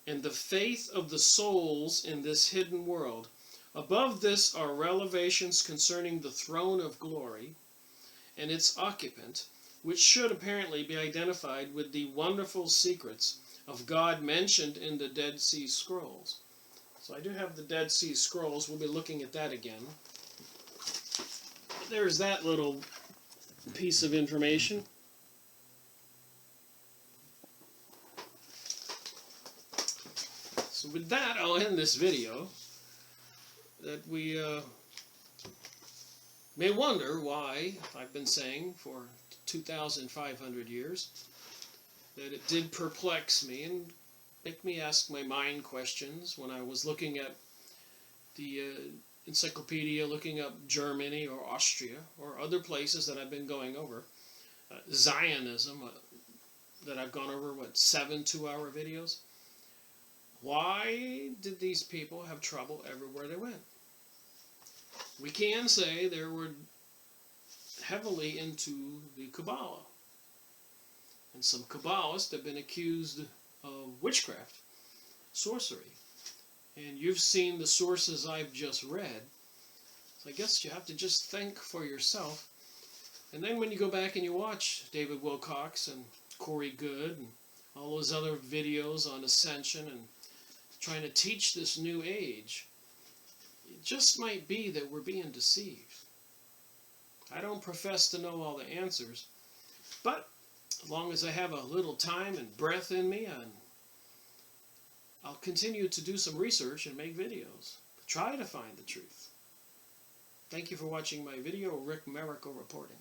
and the faith of the souls in this hidden world. Above this are revelations concerning the throne of glory and its occupant, which should apparently be identified with the wonderful secrets of God mentioned in the Dead Sea Scrolls. So I do have the Dead Sea Scrolls. We'll be looking at that again. There's that little piece of information. So with that, I'll end this video. That we may wonder why, I've been saying for 2,500 years, that it did perplex me and make me ask my mind questions when I was looking at the Encyclopedia, looking up Germany or Austria or other places that I've been going over. Zionism, that I've gone over, 7 two-hour videos. Why did these people have trouble everywhere they went? We can say they were heavily into the Kabbalah. And some Kabbalists have been accused of witchcraft, sorcery. And you've seen the sources I've just read. So I guess you have to just think for yourself. And then when you go back and you watch David Wilcox and Corey Good and all those other videos on ascension and trying to teach this new age, it just might be that we're being deceived. I don't profess to know all the answers, but as long as I have a little time and breath in me, I'll continue to do some research and make videos. Try to find the truth. Thank you for watching my video. Rick Merico reporting.